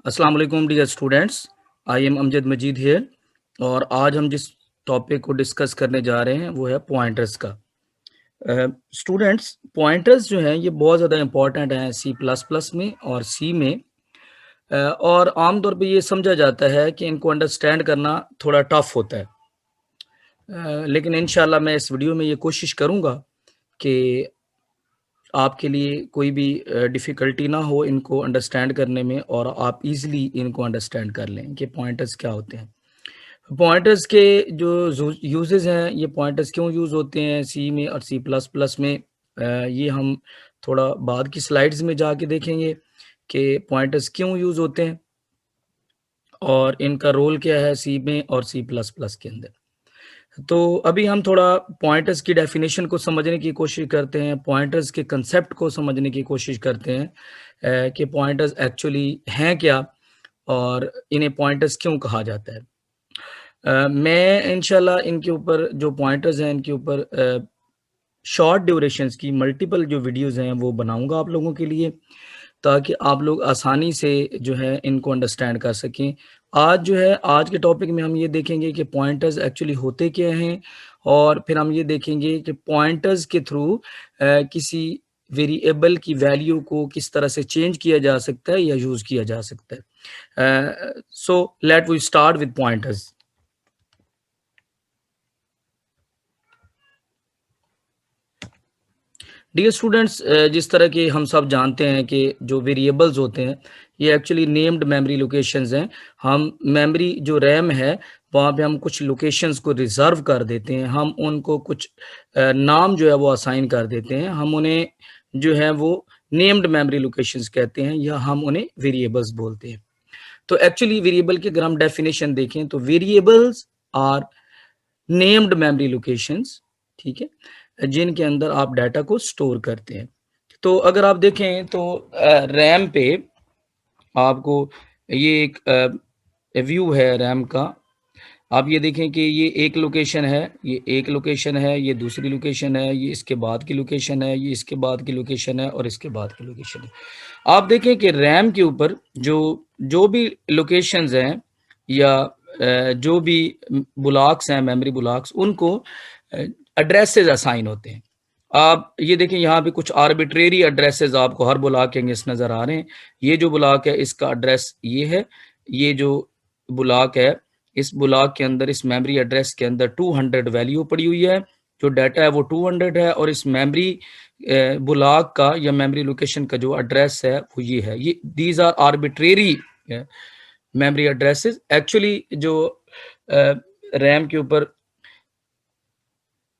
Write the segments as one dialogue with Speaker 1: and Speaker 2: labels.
Speaker 1: अस्सलाम वालेकुम dear students, I am Amjad Majid here और आज हम जिस टॉपिक को डिस्कस करने जा रहे हैं वो है पॉइंटर्स का। स्टूडेंट्स, पॉइंटर्स जो हैं ये बहुत ज़्यादा इम्पॉर्टेंट हैं सी प्लस प्लस में और सी में। और आमतौर पे ये समझा जाता है कि इनको अंडरस्टैंड करना थोड़ा टफ होता है। लेकिन इंशाल्लाह मैं इस वीडियो में ये कोशिश करूँगा कि आपके लिए कोई भी डिफ़िकल्टी ना हो इनको अंडरस्टैंड करने में और आप इज़िली इनको अंडरस्टैंड कर लें कि पॉइंटर्स क्या होते हैं। पॉइंटर्स के जो यूज़ेज़ हैं, ये पॉइंटर्स क्यों यूज़ होते हैं सी में और सी प्लस प्लस में, ये हम थोड़ा बाद की स्लाइड्स में जाके देखेंगे कि पॉइंटर्स क्यों यूज़ होते हैं और इनका रोल क्या है सी में और सी प्लस प्लस के अंदर। तो अभी हम थोड़ा पॉइंटर्स की डेफिनेशन को समझने की कोशिश करते हैं, पॉइंटर्स के कंसेप्ट को समझने की कोशिश करते हैं कि पॉइंटर्स एक्चुअली हैं क्या और इन्हें पॉइंटर्स क्यों कहा जाता है। मैं इंशाल्लाह इनके ऊपर जो पॉइंटर्स हैं इनके ऊपर शॉर्ट ड्यूरेशंस की मल्टीपल जो वीडियोज़ हैं वो बनाऊँगा आप लोगों के लिए, ताकि आप लोग आसानी से जो है इनको अंडरस्टैंड कर सकें। आज जो है आज के टॉपिक में हम ये देखेंगे कि पॉइंटर्स एक्चुअली होते क्या हैं और फिर हम ये देखेंगे कि पॉइंटर्स के थ्रू किसी वेरिएबल की वैल्यू को किस तरह से चेंज किया जा सकता है या यूज़ किया जा सकता है। So let we start with pointers. Dear students, जिस तरह के हम सब जानते हैं कि जो वेरिएबल्स होते हैं ये एक्चुअली नेम्ड मेमोरी लोकेशंस हैं। हम मेमोरी जो रैम है वहाँ पे हम कुछ लोकेशंस को रिजर्व कर देते हैं, हम उनको कुछ नाम जो है वो असाइन कर देते हैं, हम उन्हें जो है वो नेम्ड मेमोरी लोकेशंस कहते हैं या हम उन्हें वेरिएबल्स बोलते हैं। तो एक्चुअली वेरिएबल की अगर हम डेफिनेशन देखें तो variables are named memory locations, ठीक है, जिनके अंदर आप डाटा को स्टोर करते हैं। तो अगर आप देखें तो रैम पे आपको ये एक व्यू है रैम का। आप ये देखें कि ये एक लोकेशन है, ये एक लोकेशन है, ये दूसरी लोकेशन है, ये इसके बाद की लोकेशन है, ये इसके बाद की लोकेशन है और इसके बाद की लोकेशन है। आप देखें कि रैम के ऊपर जो जो भी लोकेशंस हैं या जो भी ब्लॉक्स हैं, मेमोरी ब्लॉक्स, उनको एड्रेसेस असाइन होते हैं। आप ये देखें यहाँ पे कुछ आर्बिट्रेरी एड्रेसेस आपको हर ब्लॉक के अगेंस्ट नज़र आ रहे हैं। ये जो ब्लॉक है इसका एड्रेस ये है, ये जो ब्लॉक है इस ब्लॉक के अंदर इस मेमोरी एड्रेस के अंदर 200 वैल्यू पड़ी हुई है, जो डाटा है वो 200 है और इस मेमोरी ब्लॉक का या मेमोरी लोकेशन का जो एड्रेस है वो ये है। ये these are arbitrary memory addresses. Actually जो रैम के ऊपर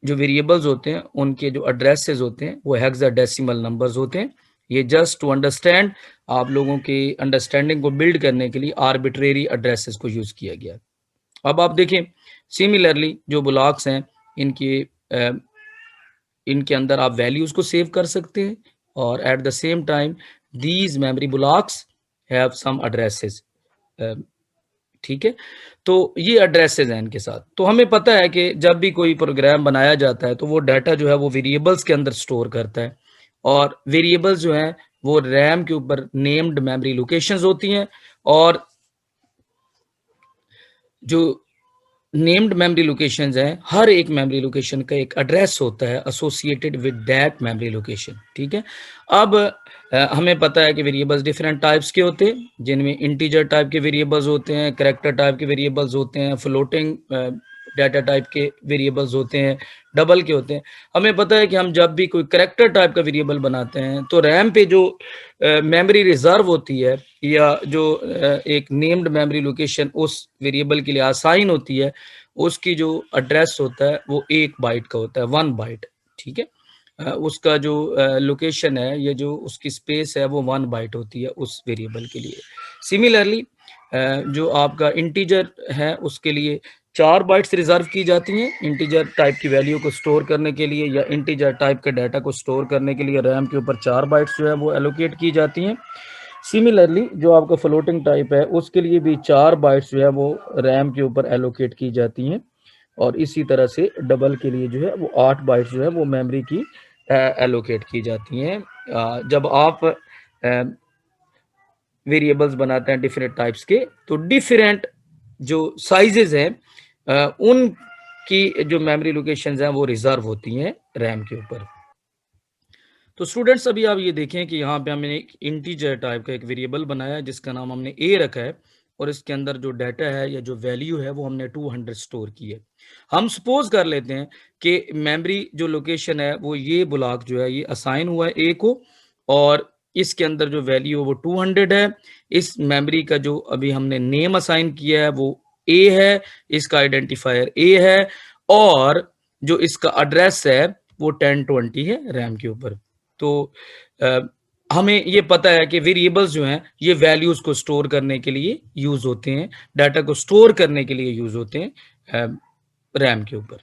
Speaker 1: जो वेरिएबल्स होते हैं उनके जो एड्रेसेस होते हैं वो हेक्साडेसिमल नंबर्स होते हैं। ये जस्ट टू अंडरस्टैंड, आप लोगों की अंडरस्टैंडिंग को बिल्ड करने के लिए आर्बिट्रेरी एड्रेसेस को यूज़ किया गया। अब आप देखें सिमिलरली जो ब्लॉक्स हैं इनके अंदर आप वैल्यूज़ को सेव कर सकते हैं और at the same time these memory blocks have some addresses, ठीक है। तो ये एड्रेसेस हैं इनके साथ। तो हमें पता है कि जब भी कोई प्रोग्राम बनाया जाता है तो वो डाटा जो है वो वेरिएबल्स के अंदर स्टोर करता है और वेरिएबल्स जो हैं वो रैम के ऊपर नेम्ड मेमोरी लोकेशंस होती हैं और जो नेम्ड मेमोरी लोकेशंस हैं हर एक मेमोरी लोकेशन का एक एड्रेस होता है associated with that memory location, ठीक है। अब हमें पता है कि वेरिएबल्स डिफरेंट टाइप्स के होते हैं, जिनमें इंटीजर टाइप के वेरिएबल्स होते हैं, कैरेक्टर टाइप के वेरिएबल्स होते हैं, फ्लोटिंग डाटा टाइप के वेरिएबल्स होते हैं, डबल के होते हैं। हमें पता है कि हम जब भी कोई कैरेक्टर टाइप का वेरिएबल बनाते हैं तो रैम पे जो मेमोरी रिजर्व होती है या जो एक नेम्ड मेमोरी लोकेशन उस वेरिएबल के लिए असाइन होती है उसकी जो एड्रेस होता है वो 1 बाइट का होता है, 1 बाइट, ठीक है। उसका जो लोकेशन है या जो उसकी स्पेस है वो 1 बाइट होती है उस वेरिएबल के लिए। सिमिलरली जो आपका इंटीजर है उसके लिए 4 बाइट्स रिजर्व की जाती हैं इंटीजर टाइप की वैल्यू को स्टोर करने के लिए या इंटीजर टाइप के डाटा को स्टोर करने के लिए रैम के ऊपर 4 बाइट्स जो है वो एलोकेट की जाती हैं। सिमिलरली जो आपका फ्लोटिंग टाइप है उसके लिए भी 4 बाइट्स जो है वो रैम के ऊपर एलोकेट की जाती हैं और इसी तरह से डबल के लिए जो है वो 8 बाइट्स जो है वो मेमोरी की एलोकेट की जाती हैं। जब आप वेरिएबल्स बनाते हैं डिफरेंट टाइप्स के, तो डिफरेंट जो साइजेस हैं उनकी जो मेमोरी लोकेशंस हैं वो रिजर्व होती हैं रैम के ऊपर। तो स्टूडेंट्स अभी आप ये देखें कि यहाँ पे हमने एक इंटीजर टाइप का एक वेरिएबल बनाया है जिसका नाम हमने ए रखा है, और इसके अंदर जो डाटा है या जो वैल्यू है वो हमने 200 स्टोर की है। हम सपोज कर लेते हैं कि मेमोरी जो लोकेशन है वो ये ब्लॉक जो है ये असाइन हुआ है ए को, और इसके अंदर जो वैल्यू है वो 200 है। इस मेमोरी का जो अभी हमने नेम असाइन किया है वो ए है, इसका आइडेंटिफायर ए है, और जो इसका एड्रेस है वो 1020 है रैम के ऊपर। तो हमें ये पता है कि वेरिएबल्स जो हैं ये वैल्यूज को स्टोर करने के लिए यूज होते हैं, डाटा को स्टोर करने के लिए यूज होते हैं रैम के ऊपर।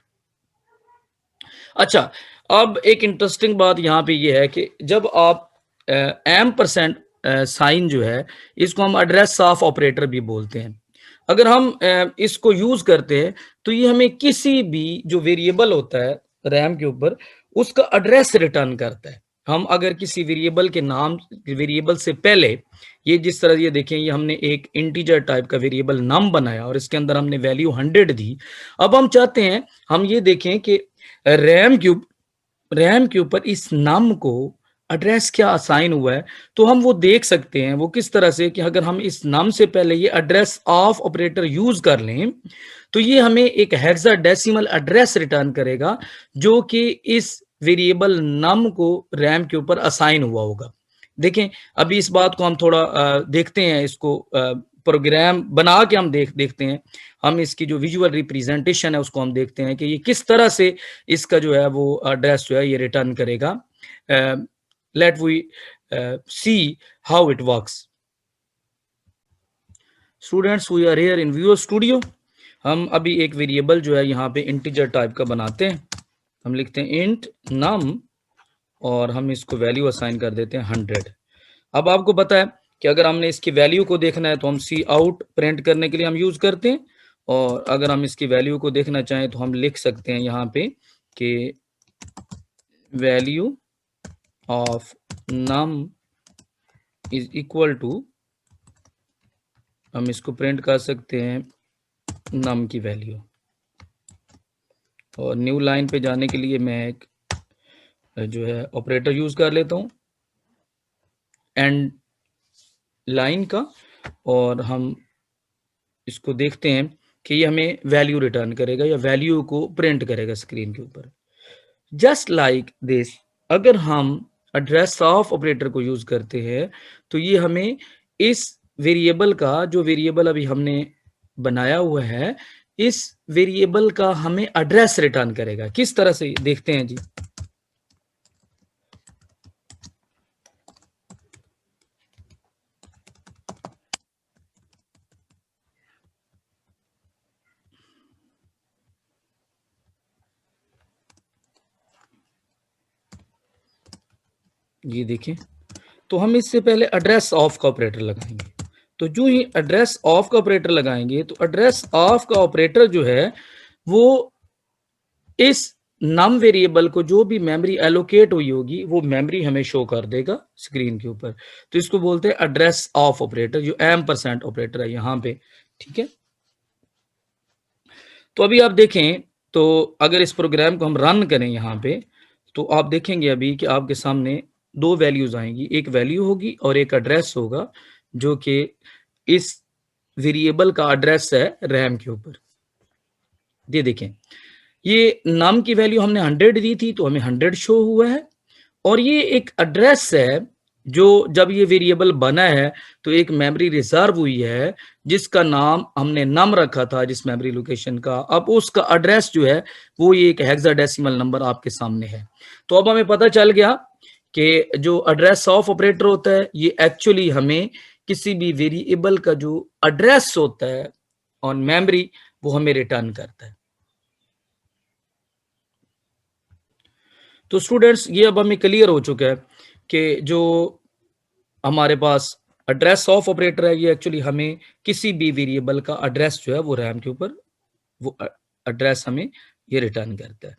Speaker 1: अच्छा, अब एक इंटरेस्टिंग बात यहाँ पे ये है कि जब आप %, साइन जो है इसको हम एड्रेस ऑफ ऑपरेटर भी बोलते हैं। अगर हम इसको यूज करते हैं तो ये हमें किसी भी जो वेरिएबल होता है रैम के ऊपर उसका एड्रेस रिटर्न करता है। हम अगर किसी वेरिएबल के नाम, वेरिएबल से पहले, ये जिस तरह ये देखें, ये हमने एक इंटीजर टाइप का वेरिएबल नम बनाया और इसके अंदर हमने वैल्यू 100 दी। अब हम चाहते हैं हम ये देखें कि रैम के ऊपर इस नम को एड्रेस क्या असाइन हुआ है, तो हम वो देख सकते हैं वो किस तरह से कि अगर हम इस नम से पहले ये एड्रेस ऑफ ऑपरेटर यूज कर लें तो ये हमें एक हेक्साडेसिमल एड्रेस रिटर्न करेगा जो कि इस वेरिएबल नम को रैम के ऊपर असाइन हुआ होगा। देखें, अभी इस बात को हम थोड़ा देखते हैं, इसको प्रोग्राम बना के हम देखते हैं, हम इसकी जो विजुअल रिप्रेजेंटेशन है उसको हम देखते हैं कि ये किस तरह से इसका जो है वो एड्रेस जो है ये रिटर्न करेगा। Let we see how it works. Students, we are here in Visual Studio. हम अभी एक वेरिएबल जो है यहाँ पे इंटीजर टाइप का बनाते हैं। हम लिखते हैं इंट नम और हम इसको वैल्यू असाइन कर देते हैं 100। अब आपको पता है कि अगर हमने इसकी वैल्यू को देखना है तो हम सी आउट प्रिंट करने के लिए हम यूज करते हैं, और अगर हम इसकी वैल्यू को देखना चाहें तो हम लिख सकते हैं यहाँ पे कि value of num is equal to, हम इसको प्रिंट कर सकते हैं नम की वैल्यू। और न्यू लाइन पे जाने के लिए मैं एक जो है ऑपरेटर यूज कर लेता हूँ एंड लाइन का, और हम इसको देखते हैं कि ये हमें वैल्यू रिटर्न करेगा या वैल्यू को प्रिंट करेगा स्क्रीन के ऊपर। जस्ट लाइक दिस, अगर हम एड्रेस ऑफ ऑपरेटर को यूज करते हैं तो ये हमें इस वेरिएबल का, जो वेरिएबल अभी हमने बनाया हुआ है, इस वेरिएबल का हमें एड्रेस रिटर्न करेगा। किस तरह से देखते हैं जी। ये देखें, तो हम इससे पहले एड्रेस ऑफ का ऑपरेटर लगाएंगे। तो जो ही एड्रेस ऑफ का ऑपरेटर लगाएंगे तो एड्रेस ऑफ का ऑपरेटर जो है वो इस नम वेरिएबल को जो भी मेमोरी एलोकेट हुई होगी वो मेमोरी हमें शो कर देगा स्क्रीन के ऊपर। तो इसको बोलते हैं एड्रेस ऑफ ऑपरेटर, जो %, ऑपरेटर है यहाँ पे। ठीक है, तो अभी आप देखें, तो अगर इस प्रोग्राम को हम रन करें यहाँ पे तो आप देखेंगे अभी कि आपके सामने दो वैल्यूज आएंगी, एक वैल्यू होगी और एक एड्रेस होगा जो कि इस वेरिएबल का एड्रेस है रैम के ऊपर। ये देखें, ये नाम की वैल्यू हमने 100 दी थी तो हमें 100 शो हुआ है, और ये एक एड्रेस है जो जब ये वेरिएबल बना है तो एक मेमोरी रिजर्व हुई है जिसका नाम हमने नम रखा था जिस मेमोरी लोकेशन का। अब उसका एड्रेस जो है वो ये एक हेक्साडेसिमल नंबर आपके सामने है। तो अब हमें पता चल गया कि जो एड्रेस ऑफ ऑपरेटर होता है ये एक्चुअली हमें किसी भी वेरिएबल का जो एड्रेस होता है ऑन मेमोरी वो हमें रिटर्न करता है। तो स्टूडेंट्स, ये अब हमें क्लियर हो चुका है कि जो हमारे पास एड्रेस ऑफ ऑपरेटर है ये एक्चुअली हमें किसी भी वेरिएबल का एड्रेस जो है वो रैम के ऊपर वो एड्रेस हमें ये रिटर्न करता है।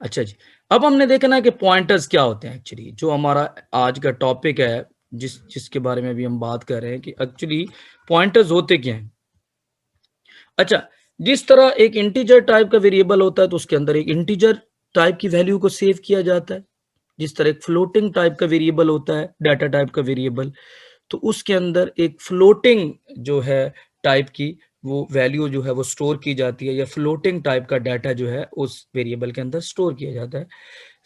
Speaker 1: अच्छा जी, अब हमने देखा ना कि पॉइंटर्स क्या होते हैं एक्चुअली, जो हमारा आज का टॉपिक है, जिसके बारे में अभी हम बात कर रहे हैं कि एक्चुअली पॉइंटर्स होते क्या हैं। अच्छा, जिस तरह एक इंटीजर टाइप का वेरिएबल होता है तो उसके अंदर एक इंटीजर टाइप की वैल्यू को सेव किया जाता है। जिस तरह एक फ्लोटिंग टाइप का वेरिएबल होता है, डाटा टाइप का वेरिएबल, तो उसके अंदर एक फ्लोटिंग जो है टाइप की वो वैल्यू जो है वो स्टोर की जाती है, या फ्लोटिंग टाइप का डाटा जो है उस वेरिएबल के अंदर स्टोर किया जाता है।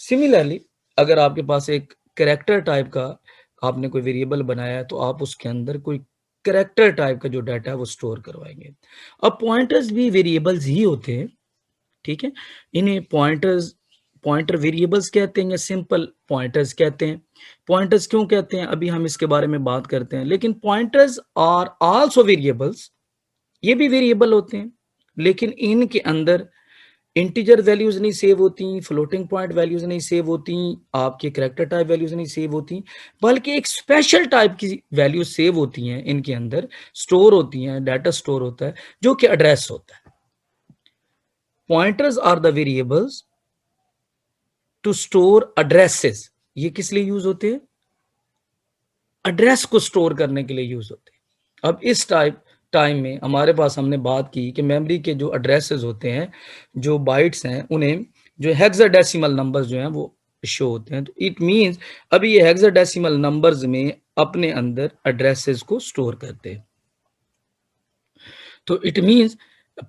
Speaker 1: सिमिलरली अगर आपके पास एक कैरेक्टर टाइप का आपने कोई वेरिएबल बनाया है तो आप उसके अंदर कोई कैरेक्टर टाइप का जो डाटा है वो स्टोर करवाएंगे। अब पॉइंटर्स भी वेरिएबल्स ही होते हैं, ठीक है। इन्हें पॉइंटर वेरिएबल्स कहते हैं या सिंपल पॉइंटर्स कहते हैं। पॉइंटर्स क्यों कहते हैं अभी हम इसके बारे में बात करते हैं, लेकिन पॉइंटर्स आर आल्सो वेरिएबल्स, ये भी वेरिएबल होते हैं, लेकिन इनके अंदर इंटीजर वैल्यूज नहीं सेव होती, फ्लोटिंग पॉइंट वैल्यूज नहीं सेव होती, आपके कैरेक्टर टाइप वैल्यूज नहीं सेव होती, बल्कि एक स्पेशल टाइप की वैल्यूज सेव होती हैं, इनके अंदर स्टोर होती हैं, डाटा स्टोर होता है जो कि एड्रेस होता है। Pointers are the variables to store addresses. ये किस लिए यूज होते हैं? एड्रेस को स्टोर करने के लिए यूज होते हैं। अब इस टाइम में हमारे पास हमने बात की कि मेमोरी के जो एड्रेसेस होते हैं, जो बाइट्स हैं, उन्हें जो हेक्साडेसिमल नंबर्स जो हैं वो शो होते हैं। तो इट मींस अभी ये हेक्साडेसिमल नंबर्स में अपने अंदर एड्रेसेस को स्टोर करते हैं। तो it means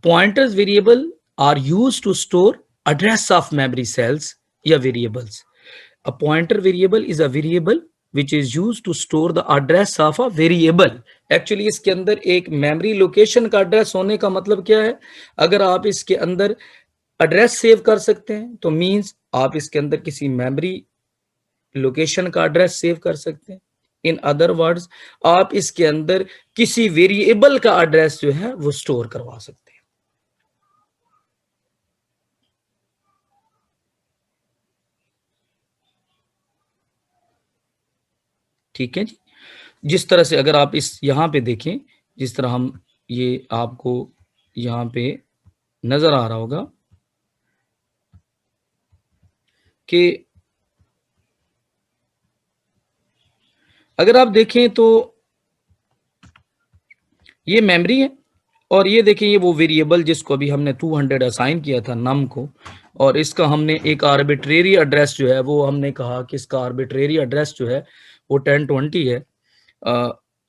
Speaker 1: pointers variable are used to store address of memory cells या variables. A pointer variable is a variable which is used to store the address of a variable. Actually इसके अंदर एक memory location का address होने का मतलब क्या है? अगर आप इसके अंदर एड्रेस सेव कर सकते हैं तो मींस आप इसके अंदर किसी मेमोरी लोकेशन का एड्रेस सेव कर सकते हैं। इन अदर वर्ड्स आप इसके अंदर किसी वेरिएबल का एड्रेस जो है वो स्टोर करवा सकते हैं। ठीक है जी। जिस तरह से अगर आप इस यहाँ पे देखें, जिस तरह हम ये आपको यहाँ पे नजर आ रहा होगा कि अगर आप देखें तो ये मेमोरी है, और ये देखें ये वो वेरिएबल जिसको अभी हमने 200 असाइन किया था नम को, और इसका हमने एक आर्बिट्रेरी एड्रेस जो है वो हमने कहा कि इसका आर्बिट्रेरी एड्रेस जो है वो 1020 है।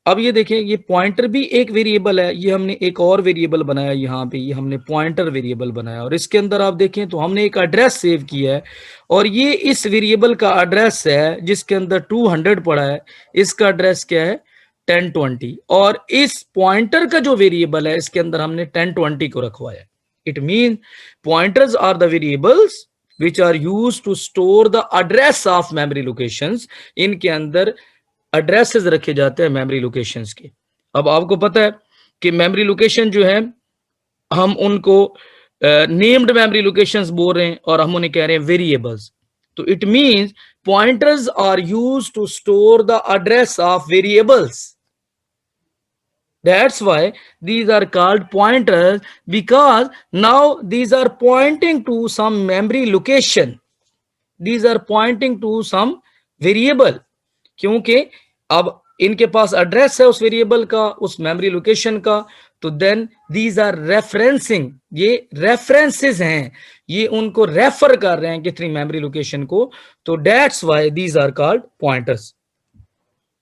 Speaker 1: अब ये देखें ये पॉइंटर भी एक वेरिएबल है, ये हमने एक और वेरिएबल बनाया यहाँ पे, ये हमने पॉइंटर वेरिएबल बनाया, और इसके अंदर आप देखें तो हमने एक एड्रेस सेव किया है, और ये इस वेरिएबल का एड्रेस है जिसके अंदर 200 पड़ा है, इसका एड्रेस क्या है 1020, और इस पॉइंटर का जो वेरिएबल है इसके अंदर हमने 1020 को रखवाया। It mean pointers are the variables which are used to store the address of memory locations। इनके अंदर एड्रेसेस रखे जाते हैं मेमोरी लोकेशंस के। अब आपको पता है कि मेमोरी लोकेशन जो है हम उनको नेम्ड मेमोरी लोकेशंस बोल रहे हैं और हम उन्हें कह रहे हैं वेरिएबल्स। तो it means pointers are used to store the address of variables. That's why these are called pointers, because now these are pointing to some memory location. These are pointing to some variable, क्योंकि अब इनके पास address है उस variable का, उस memory location का, तो then these are referencing, ये रेफरेंसेस हैं, ये उनको रेफर कर रहे हैं कितनी मेमोरी लोकेशन को, तो that's why these are called pointers.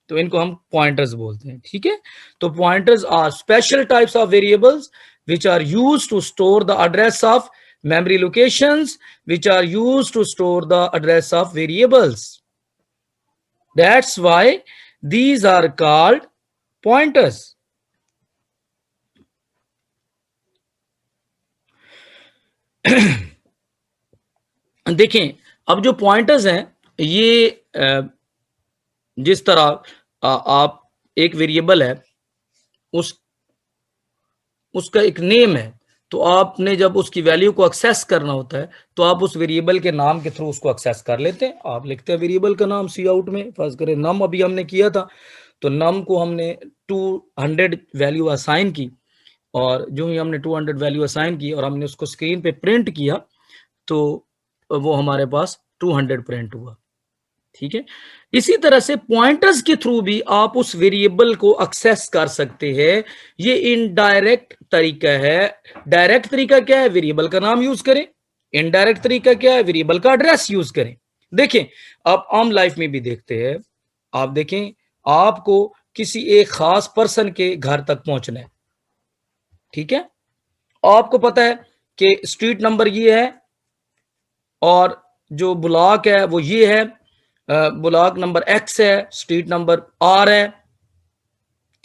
Speaker 1: तो इनको हम पॉइंटर्स बोलते हैं, ठीक है। तो pointers are special types of variables which are used to store the address of memory locations which are used to store the address of variables. That's why these are called pointers. देखें अब जो pointers हैं ये जिस तरह आप एक variable है उसका एक नेम है, तो आपने जब उसकी वैल्यू को एक्सेस करना होता है तो आप उस वेरिएबल के नाम के थ्रू उसको एक्सेस कर लेते हैं। आप लिखते हैं वेरिएबल का नाम सी आउट में, फर्ज करें नम अभी हमने किया था, तो नम को हमने 200 वैल्यू असाइन की, और जो ही हमने 200 वैल्यू असाइन की और हमने उसको स्क्रीन पे प्रिंट किया, तो वो हमारे पास 200 प्रिंट हुआ। ठीक है, इसी तरह से पॉइंटर्स के थ्रू भी आप उस वेरिएबल को एक्सेस कर सकते हैं। ये इनडायरेक्ट तरीका है। डायरेक्ट तरीका क्या है, वेरिएबल का नाम यूज करें। इनडायरेक्ट तरीका क्या है, वेरिएबल का एड्रेस यूज करें। देखें, आप आम लाइफ में भी देखते हैं, आप देखें, आपको किसी एक खास पर्सन के घर तक पहुंचना है। ठीक है, आपको पता है कि स्ट्रीट नंबर ये है और जो ब्लॉक है वो ये है, ब्लॉक नंबर एक्स है, स्ट्रीट नंबर आर है।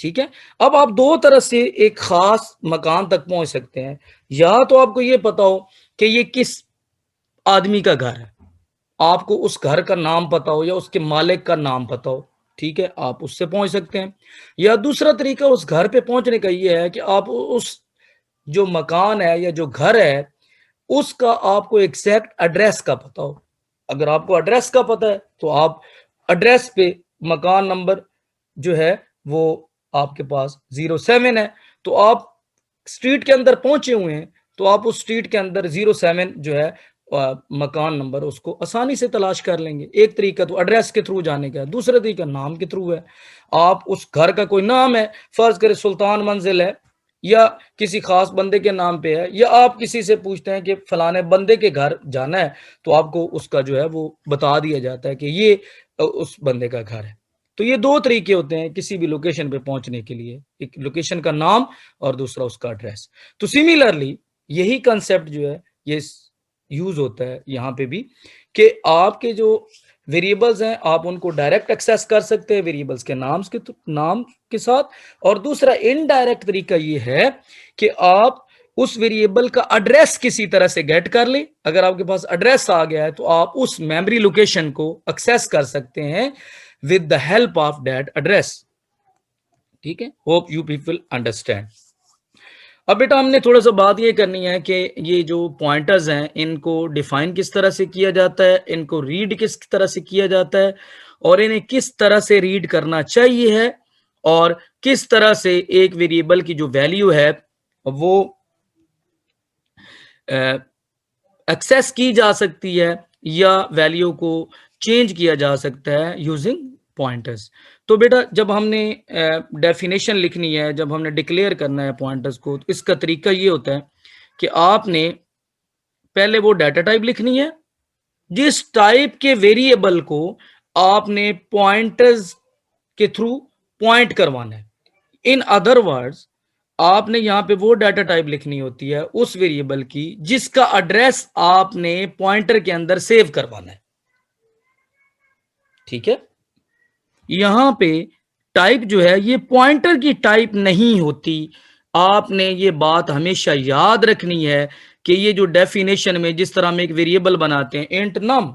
Speaker 1: ठीक है, अब आप दो तरह से एक खास मकान तक पहुंच सकते हैं। या तो आपको ये पता हो कि ये किस आदमी का घर है, आपको उस घर का नाम पता हो या उसके मालिक का नाम पता हो, ठीक है, आप उससे पहुंच सकते हैं। या दूसरा तरीका उस घर पे पहुंचने का ये है कि आप उस जो मकान है या जो घर है उसका आपको एग्जैक्ट एड्रेस का पता हो। अगर आपको एड्रेस का पता है तो आप एड्रेस पे मकान नंबर जो है वो आपके पास 07 है, तो आप स्ट्रीट के अंदर पहुंचे हुए हैं तो आप उस स्ट्रीट के अंदर 07 जो है मकान नंबर उसको आसानी से तलाश कर लेंगे। एक तरीका तो एड्रेस के थ्रू जाने का है, दूसरा तरीका नाम के थ्रू है। आप उस घर का कोई नाम है, फर्ज करें सुल्तान मंजिल है या किसी खास बंदे के नाम पे है, या आप किसी से पूछते हैं कि फलाने बंदे के घर जाना है, तो आपको उसका जो है वो बता दिया जाता है कि ये उस बंदे का घर है। तो ये दो तरीके होते हैं किसी भी लोकेशन पे पहुंचने के लिए, एक लोकेशन का नाम और दूसरा उसका एड्रेस। तो सिमिलरली यही कंसेप्ट जो है ये यूज होता है यहाँ पे भी, कि आपके जो वेरिएबल्स हैं आप उनको डायरेक्ट एक्सेस कर सकते हैं वेरिएबल्स के नाम के साथ, और दूसरा इनडायरेक्ट तरीका ये है कि आप उस वेरिएबल का एड्रेस किसी तरह से गेट कर ले। अगर आपके पास एड्रेस आ गया है तो आप उस मेमोरी लोकेशन को एक्सेस कर सकते हैं with the help of that address. ठीक है, होप यू पीपल अंडरस्टैंड। अब बेटा हमने थोड़ा सा बात ये करनी है कि ये जो पॉइंटर्स हैं इनको डिफाइन किस तरह से किया जाता है, इनको रीड किस तरह से किया जाता है, और इन्हें किस तरह से रीड करना चाहिए है, और किस तरह से एक वेरिएबल की जो वैल्यू है वो एक्सेस की जा सकती है या वैल्यू को चेंज किया जा सकता है यूजिंग पॉइंटर्स। तो बेटा जब हमने डेफिनेशन लिखनी है, जब हमने डिक्लेयर करना है पॉइंटर्स को, तो इसका तरीका ये होता है कि आपने पहले वो डाटा टाइप लिखनी है जिस टाइप के वेरिएबल को आपने पॉइंटर्स के थ्रू पॉइंट करवाना है। इन अदर वर्ड्स, आपने यहां पे वो डाटा टाइप लिखनी होती है उस वेरिएबल की जिसका एड्रेस आपने पॉइंटर के अंदर सेव करवाना है। ठीक है, यहां पे टाइप जो है ये पॉइंटर की टाइप नहीं होती। आपने ये बात हमेशा याद रखनी है कि ये जो डेफिनेशन में जिस तरह हम एक वेरिएबल बनाते हैं इंट नम,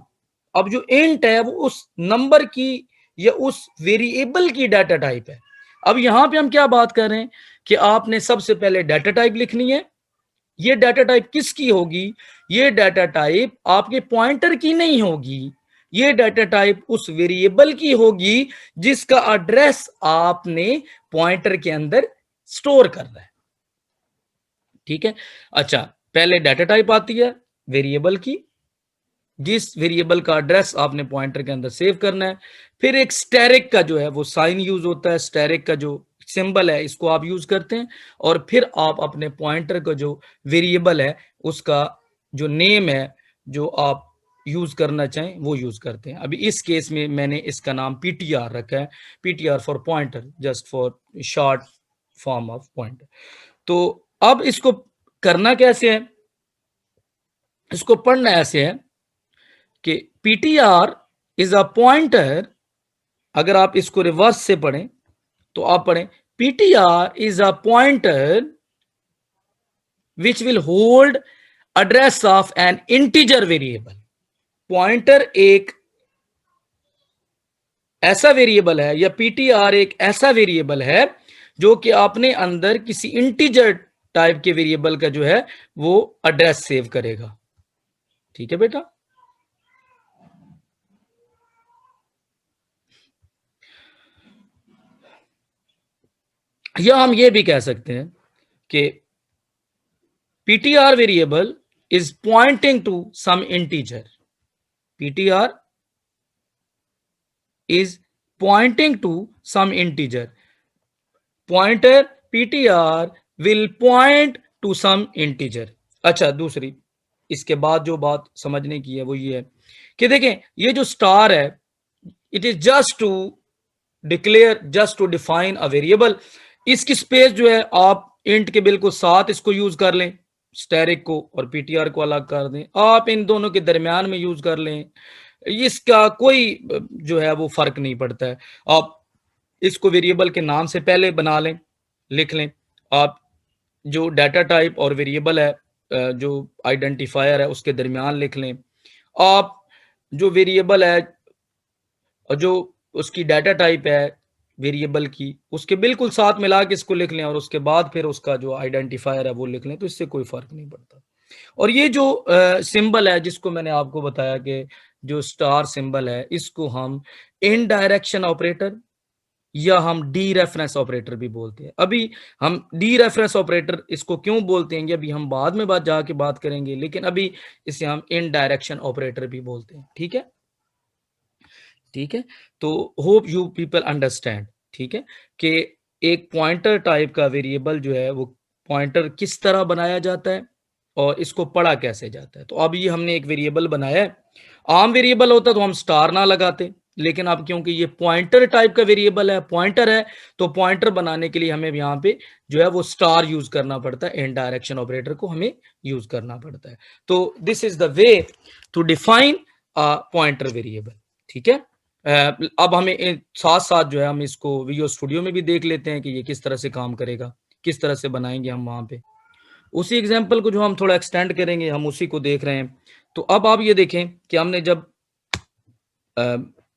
Speaker 1: अब जो इंट है वो उस नंबर की या उस वेरिएबल की डाटा टाइप है। अब यहां पे हम क्या बात कर रहे हैं कि आपने सबसे पहले डाटा टाइप लिखनी है। ये डाटा टाइप किसकी होगी, ये डाटा टाइप आपके पॉइंटर की नहीं होगी, ये डाटा टाइप उस वेरिएबल की होगी जिसका एड्रेस आपने पॉइंटर के अंदर स्टोर करना है। ठीक है, अच्छा, पहले डाटा टाइप आती है वेरिएबल की, जिस वेरिएबल का एड्रेस आपने पॉइंटर के अंदर सेव करना है। फिर एक स्टैरिक का जो है वो साइन यूज होता है, स्टैरिक का जो सिंबल है इसको आप यूज करते हैं, और फिर आप अपने पॉइंटर का जो वेरिएबल है उसका जो नेम है जो आप यूज करना चाहें वो यूज करते हैं। अभी इस केस में मैंने इसका नाम पीटीआर रखा है, PTR for pointer, just for short form of pointer. तो अब इसको करना कैसे है, इसको पढ़ना ऐसे है कि पीटीआर इज अ पॉइंटर। अगर आप इसको रिवर्स से पढ़ें तो आप पढ़ें PTR is a pointer which will hold address of N integer variable. Pointer एक ऐसा वेरिएबल है या पीटीआर एक ऐसा वेरिएबल है जो कि आपने अंदर किसी इंटीजर टाइप के वेरिएबल का जो है वो एड्रेस सेव करेगा। ठीक है बेटा, या हम ये भी कह सकते हैं कि ptr variable is pointing to some integer। ptr is pointing to some integer. Pointer ptr will point to some integer. अच्छा, दूसरी इसके बाद जो बात समझने की है वो ये है कि देखें, ये जो स्टार है, it is just to declare, just to define a variable. इसकी स्पेस जो है आप इंट के बिल्कुल साथ इसको यूज कर लें, स्टैरिक को, और पीटीआर को अलग कर दें. आप इन दोनों के दरमियान में यूज कर लें, इसका कोई जो है वो फर्क नहीं पड़ता है. आप इसको वेरिएबल के नाम से पहले बना लें, लिख लें. आप जो डाटा टाइप और वेरिएबल है, जो आइडेंटिफायर है, उसके दरमियान लिख लें. आप जो वेरिएबल है और जो उसकी डाटा टाइप है वेरिएबल की, उसके बिल्कुल साथ मिला के इसको लिख लें, और उसके बाद फिर उसका जो आइडेंटिफायर है वो लिख लें. तो इससे कोई फर्क नहीं पड़ता. और ये जो सिंबल है जिसको मैंने आपको बताया कि जो स्टार सिंबल है, इसको हम इन डायरेक्शन ऑपरेटर या हम डी रेफरेंस ऑपरेटर भी बोलते हैं. अभी हम डी रेफरेंस ऑपरेटर इसको क्यों बोलते हैं, अभी हम बाद में जाके बात करेंगे, लेकिन अभी इसे हम इन डायरेक्शन ऑपरेटर भी बोलते हैं. ठीक है, ठीक है. तो होप यू पीपल अंडरस्टैंड. ठीक है, कि एक पॉइंटर टाइप का वेरिएबल जो है वो पॉइंटर किस तरह बनाया जाता है और इसको पढ़ा कैसे जाता है. तो अब ये हमने एक वेरिएबल बनाया है. आम वेरिएबल होता तो हम स्टार ना लगाते, लेकिन अब क्योंकि ये पॉइंटर टाइप का वेरिएबल है, पॉइंटर है, तो पॉइंटर बनाने के लिए हमें यहाँ पे जो है वो स्टार यूज करना पड़ता है. इन डायरेक्शन ऑपरेटर को हमें यूज करना पड़ता है. तो this is the way to define a pointer variable. ठीक है. अब हमें साथ साथ जो है हम इसको विजुअल स्टूडियो में भी देख लेते हैं कि ये किस तरह से काम करेगा, किस तरह से बनाएंगे हम वहां पे. उसी एग्जाम्पल को जो हम थोड़ा एक्सटेंड करेंगे, हम उसी को देख रहे हैं. तो अब आप ये देखें कि हमने जब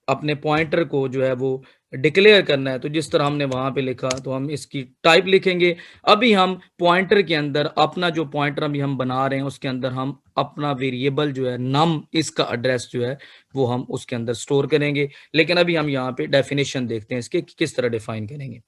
Speaker 1: अपने पॉइंटर को जो है वो डिक्लेयर करना है, तो जिस तरह हमने वहां पे लिखा, तो हम इसकी टाइप लिखेंगे. अभी हम पॉइंटर के अंदर अपना जो पॉइंटर अभी हम बना रहे हैं उसके अंदर हम अपना वेरिएबल जो है नम, इसका एड्रेस जो है वो हम उसके अंदर स्टोर करेंगे. लेकिन अभी हम यहाँ पे डेफिनेशन देखते हैं इसके किस तरह डिफाइन करेंगे.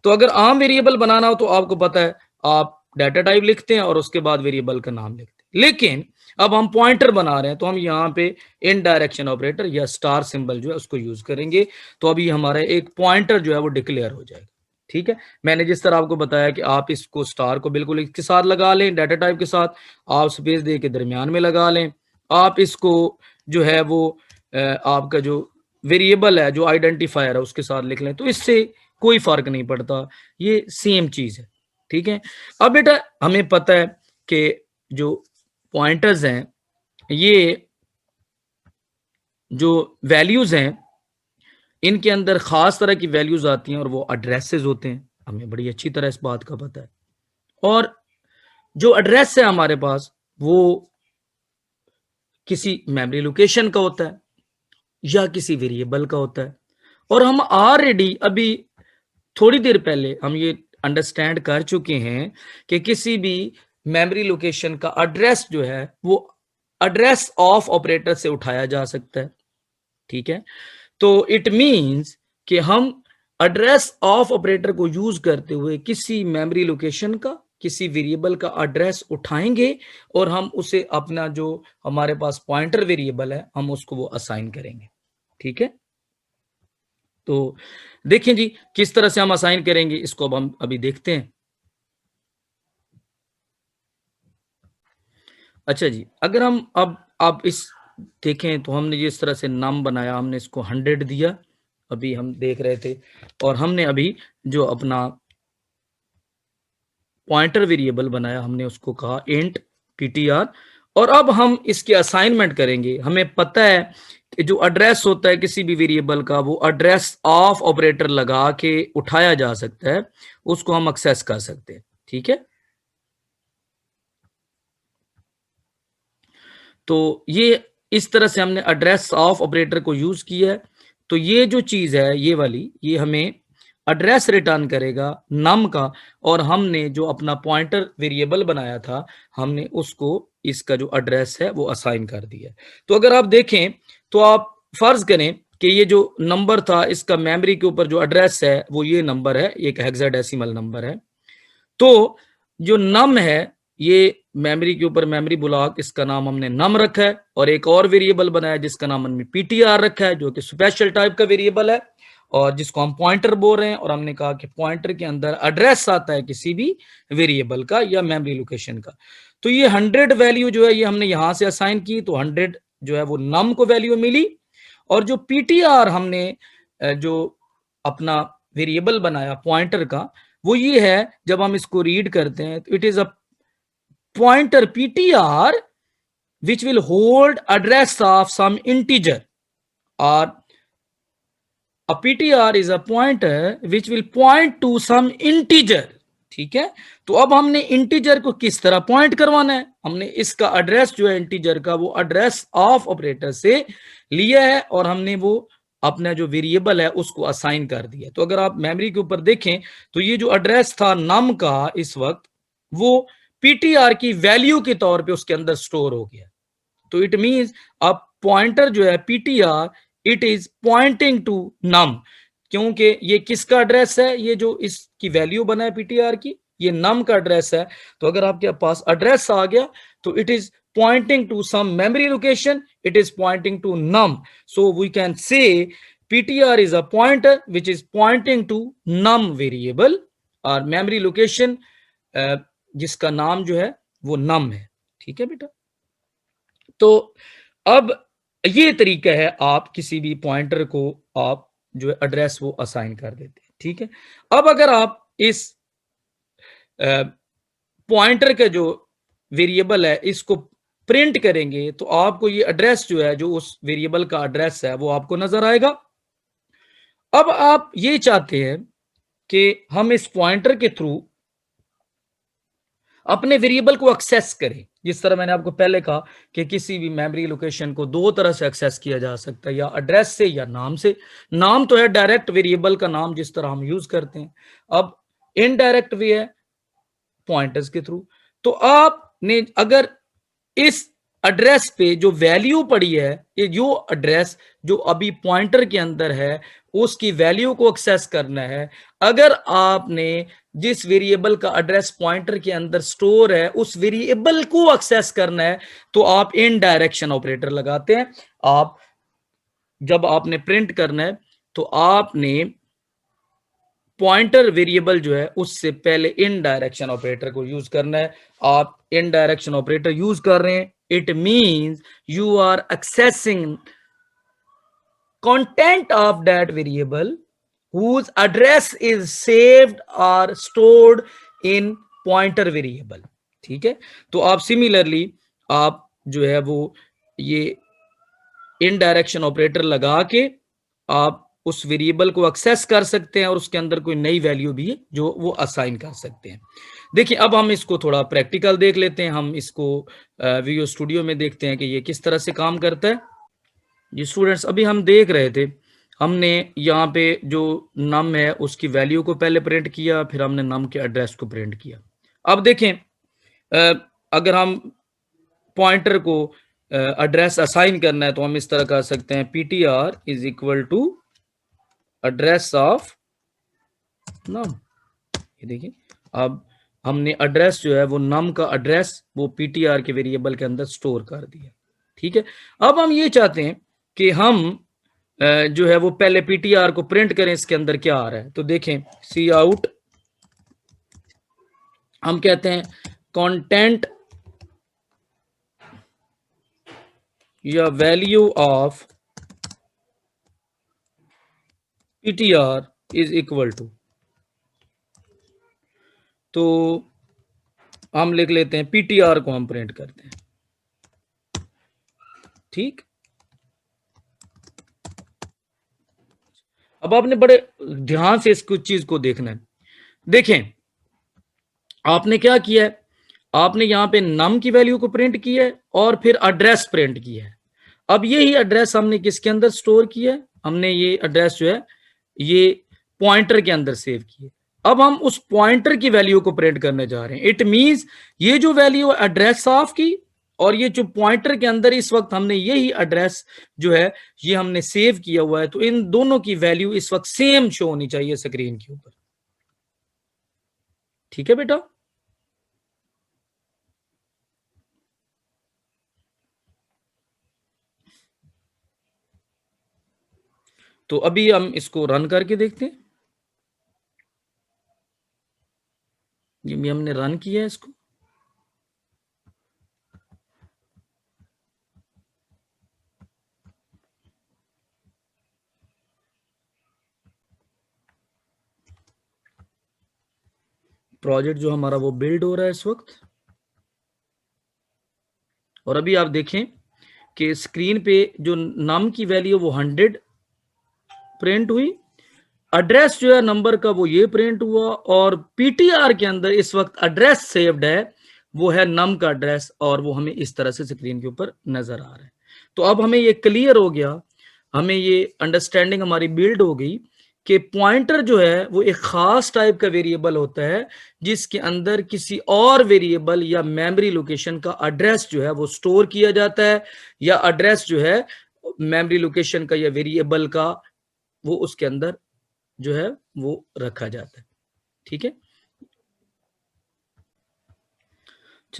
Speaker 1: तो अगर आम वेरिएबल बनाना हो तो आपको पता है आप डाटा टाइप लिखते हैं और उसके बाद वेरिएबल का नाम लिखते हैं. लेकिन अब हम पॉइंटर बना रहे हैं तो हम यहाँ पे इन डायरेक्शन ऑपरेटर या स्टार सिंबल जो है उसको यूज करेंगे. तो अभी हमारा एक पॉइंटर जो है वो डिक्लेयर हो जाएगा. ठीक है, मैंने जिस तरह आपको बताया कि आप इसको स्टार को बिल्कुल इसके साथ लगा लें, डाटा टाइप के साथ, आप स्पेस दे के दरमियान में लगा लें. आप इसको जो है वो आपका जो वेरिएबल है, जो आइडेंटिफायर है, उसके साथ लिख लें. तो इससे कोई फर्क नहीं पड़ता, ये सेम चीज है. ठीक है. अब बेटा हमें पता है कि जो पॉइंटर्स हैं, ये जो वैल्यूज हैं, इनके अंदर खास तरह की वैल्यूज आती हैं और वो एड्रेसेस होते हैं. हमें बड़ी अच्छी तरह इस बात का पता है. और जो एड्रेस है हमारे पास वो किसी मेमोरी लोकेशन का होता है या किसी वेरिएबल का होता है. और हम ऑलरेडी अभी थोड़ी देर पहले हम ये अंडरस्टैंड कर चुके हैं कि किसी भी मेमोरी लोकेशन का एड्रेस जो है वो एड्रेस ऑफ ऑपरेटर से उठाया जा सकता है. ठीक है. तो इट मींस कि हम एड्रेस ऑफ ऑपरेटर को यूज करते हुए किसी मेमोरी लोकेशन का, किसी वेरिएबल का एड्रेस उठाएंगे और हम उसे अपना जो हमारे पास पॉइंटर वेरिएबल है हम उसको वो असाइन करेंगे. ठीक है. तो देखिए जी किस तरह से हम असाइन करेंगे, इसको अब हम अभी देखते हैं. अच्छा जी, अगर हम अब आप इस देखें तो हमने जिस तरह से नाम बनाया, हमने इसको 100 दिया, अभी हम देख रहे थे, और हमने अभी जो अपना पॉइंटर वेरिएबल बनाया हमने उसको कहा इंट ptr. और अब हम इसके असाइनमेंट करेंगे. हमें पता है कि जो एड्रेस होता है किसी भी वेरिएबल का वो एड्रेस ऑफ ऑपरेटर लगा के उठाया जा सकता है, उसको हम एक्सेस कर सकते हैं. ठीक है. तो ये इस तरह से हमने एड्रेस ऑफ ऑपरेटर को यूज किया है. तो ये जो चीज है ये वाली, ये हमें एड्रेस रिटर्न करेगा नम का, और हमने जो अपना पॉइंटर वेरिएबल बनाया था हमने उसको इसका जो एड्रेस है वो असाइन कर दिया. तो अगर आप देखें तो आप फर्ज करें कि ये जो नंबर था इसका मेमोरी के ऊपर जो एड्रेस है वो ये नंबर है, एक हेक्साडेसिमल नंबर है. तो जो नम है ये मेमोरी के ऊपर मेमोरी ब्लॉक, इसका नाम हमने नम रखा है, और एक और वेरिएबल बनाया जिसका नाम हमने पीटीआर रखा है, जो कि स्पेशल टाइप का वेरिएबल है और जिसको हम पॉइंटर बोल रहे हैं। और हमने कहा कि पॉइंटर के अंदर एड्रेस आता है किसी भी वेरिएबल का या मेमोरी लोकेशन का। तो ये 100 वैल्यू जो है ये हमने यहां से असाइन की, तो 100 जो है वो नम को वैल्यू मिली। और जो पीटीआर हमने जो अपना वेरिएबल बनाया पॉइंटर का, वो ये है, जब हम इसको रीड करते हैं तो it is a pointer PTR which will hold address of some integer, or a PTR is a pointer which will point to some integer। ठीक है, तो अब हमने इंटीजर को किस तरह पॉइंट करवाना है, हमने इसका एड्रेस जो है इंटीजर का वो एड्रेस ऑफ ऑपरेटर से लिया है और हमने वो अपना जो वेरिएबल है उसको असाइन कर दिया। तो अगर आप मेमोरी के ऊपर देखें तो ये जो एड्रेस था नम का इस वक्त, वो पीटीआर की वैल्यू के तौर पे उसके अंदर स्टोर हो गया। तो इट मींस अब पॉइंटर जो है PTR it is pointing to num, क्योंकि ये किसका एड्रेस है, ये जो इसकी वैल्यू बना है पीटीआर की, ये नम का एड्रेस है। तो अगर आपके पास एड्रेस आ गया तो it is pointing to some memory location, it is pointing to num, so we can say ptr is a pointer which is pointing to num variable और memory location जिसका नाम जो है वो num है। ठीक है बेटा, तो अब ये तरीका है, आप किसी भी पॉइंटर को आप जो है एड्रेस वो असाइन कर देते हैं। ठीक है, अब अगर आप इस पॉइंटर का जो वेरिएबल है इसको प्रिंट करेंगे तो आपको ये एड्रेस जो है, जो उस वेरिएबल का एड्रेस है, वो आपको नजर आएगा। अब आप ये चाहते हैं कि हम इस पॉइंटर के थ्रू अपने वेरिएबल को एक्सेस करें। जिस तरह मैंने आपको पहले कहा कि किसी भी मेमोरी लोकेशन को दो तरह से एक्सेस किया जा सकता है, या एड्रेस से या नाम से। नाम तो है डायरेक्ट वेरिएबल का नाम जिस तरह हम यूज करते हैं, अब इनडायरेक्ट वे है पॉइंटर्स के थ्रू। तो आपने अगर इस एड्रेस पे जो वैल्यू पड़ी है, ये जो एड्रेस जो अभी पॉइंटर के अंदर है उसकी वैल्यू को एक्सेस करना है, अगर आपने जिस वेरिएबल का एड्रेस पॉइंटर के अंदर स्टोर है उस वेरिएबल को एक्सेस करना है, तो आप इन डायरेक्शन ऑपरेटर लगाते हैं। आप जब आपने प्रिंट करना है तो आपने पॉइंटर वेरिएबल जो है उससे पहले इन डायरेक्शन ऑपरेटर को यूज करना है। आप इन डायरेक्शन ऑपरेटर यूज कर रहे हैं, it means you are accessing content of that variable whose address is saved or stored in pointer variable। ठीक है, तो आप सिमिलरली आप जो है वो ये इन डायरेक्शन ऑपरेटर लगा के आप उस वेरिएबल को एक्सेस कर सकते हैं और उसके अंदर कोई नई वैल्यू भी है जो वो असाइन कर सकते हैं। देखिए, अब हम इसको थोड़ा प्रैक्टिकल देख लेते हैं। हम इसको वीडियो स्टूडियो में देखते हैं कि ये किस तरह से काम करता है। ये स्टूडेंट्स, अभी हम देख रहे थे, हमने यहाँ पे जो नम है उसकी वैल्यू को पहले प्रिंट किया, फिर हमने नम के एड्रेस को प्रिंट किया। अब देखें, अगर हम पॉइंटर को एड्रेस असाइन करना है तो हम इस तरह कर सकते हैं, PTR is equal to address of num. ये देखिए, अब हमने एड्रेस जो है वो नम का एड्रेस वो पीटीआर के वेरिएबल के अंदर स्टोर कर दिया। ठीक है, अब हम ये चाहते हैं कि हम जो है वो पहले पीटीआर को प्रिंट करें, इसके अंदर क्या आ रहा है। तो देखें, सी आउट हम कहते हैं कंटेंट या value of PTR is equal to, तो हम लिख लेते हैं पीटीआर को हम प्रिंट करते हैं। ठीक, अब आपने बड़े ध्यान से इस कुछ चीज को देखना है। देखें, आपने क्या किया है, आपने यहां पे नम की वैल्यू को प्रिंट किया है और फिर एड्रेस प्रिंट किया है। अब यही एड्रेस हमने किसके अंदर स्टोर किया है, हमने ये एड्रेस जो है ये पॉइंटर के अंदर सेव किया। अब हम उस पॉइंटर की वैल्यू को प्रिंट करने जा रहे हैं। इट मींस ये जो वैल्यू एड्रेस ऑफ की और ये जो पॉइंटर के अंदर इस वक्त हमने यही एड्रेस जो है ये हमने सेव किया हुआ है, तो इन दोनों की वैल्यू इस वक्त सेम शो होनी चाहिए स्क्रीन के ऊपर। ठीक है बेटा, तो अभी हम इसको रन करके देखते हैं। ये भी हमने रन किया है इसको। प्रोजेक्ट जो हमारा वो बिल्ड हो रहा है इस वक्त। और अभी आप देखें कि स्क्रीन पे जो नम की वैल्यू वो 100 प्रिंट हुई, एड्रेस जो है नंबर का वो ये प्रिंट हुआ, और पीटीआर के अंदर इस वक्त एड्रेस सेव्ड है, वो है नम का एड्रेस, और वो हमें इस तरह से स्क्रीन के ऊपर नजर आ रहा है। तो अब हमें ये क्लियर हो गया, हमें ये अंडरस्टैंडिंग हमारी बिल्ड हो गई कि पॉइंटर जो है वो एक खास टाइप का वेरिएबल होता है जिसके अंदर किसी और वेरिएबल या मेमोरी लोकेशन का एड्रेस जो है वो स्टोर किया जाता है, या एड्रेस जो है मेमोरी लोकेशन का या वेरिएबल का वो उसके अंदर जो है वो रखा जाता है। ठीक है,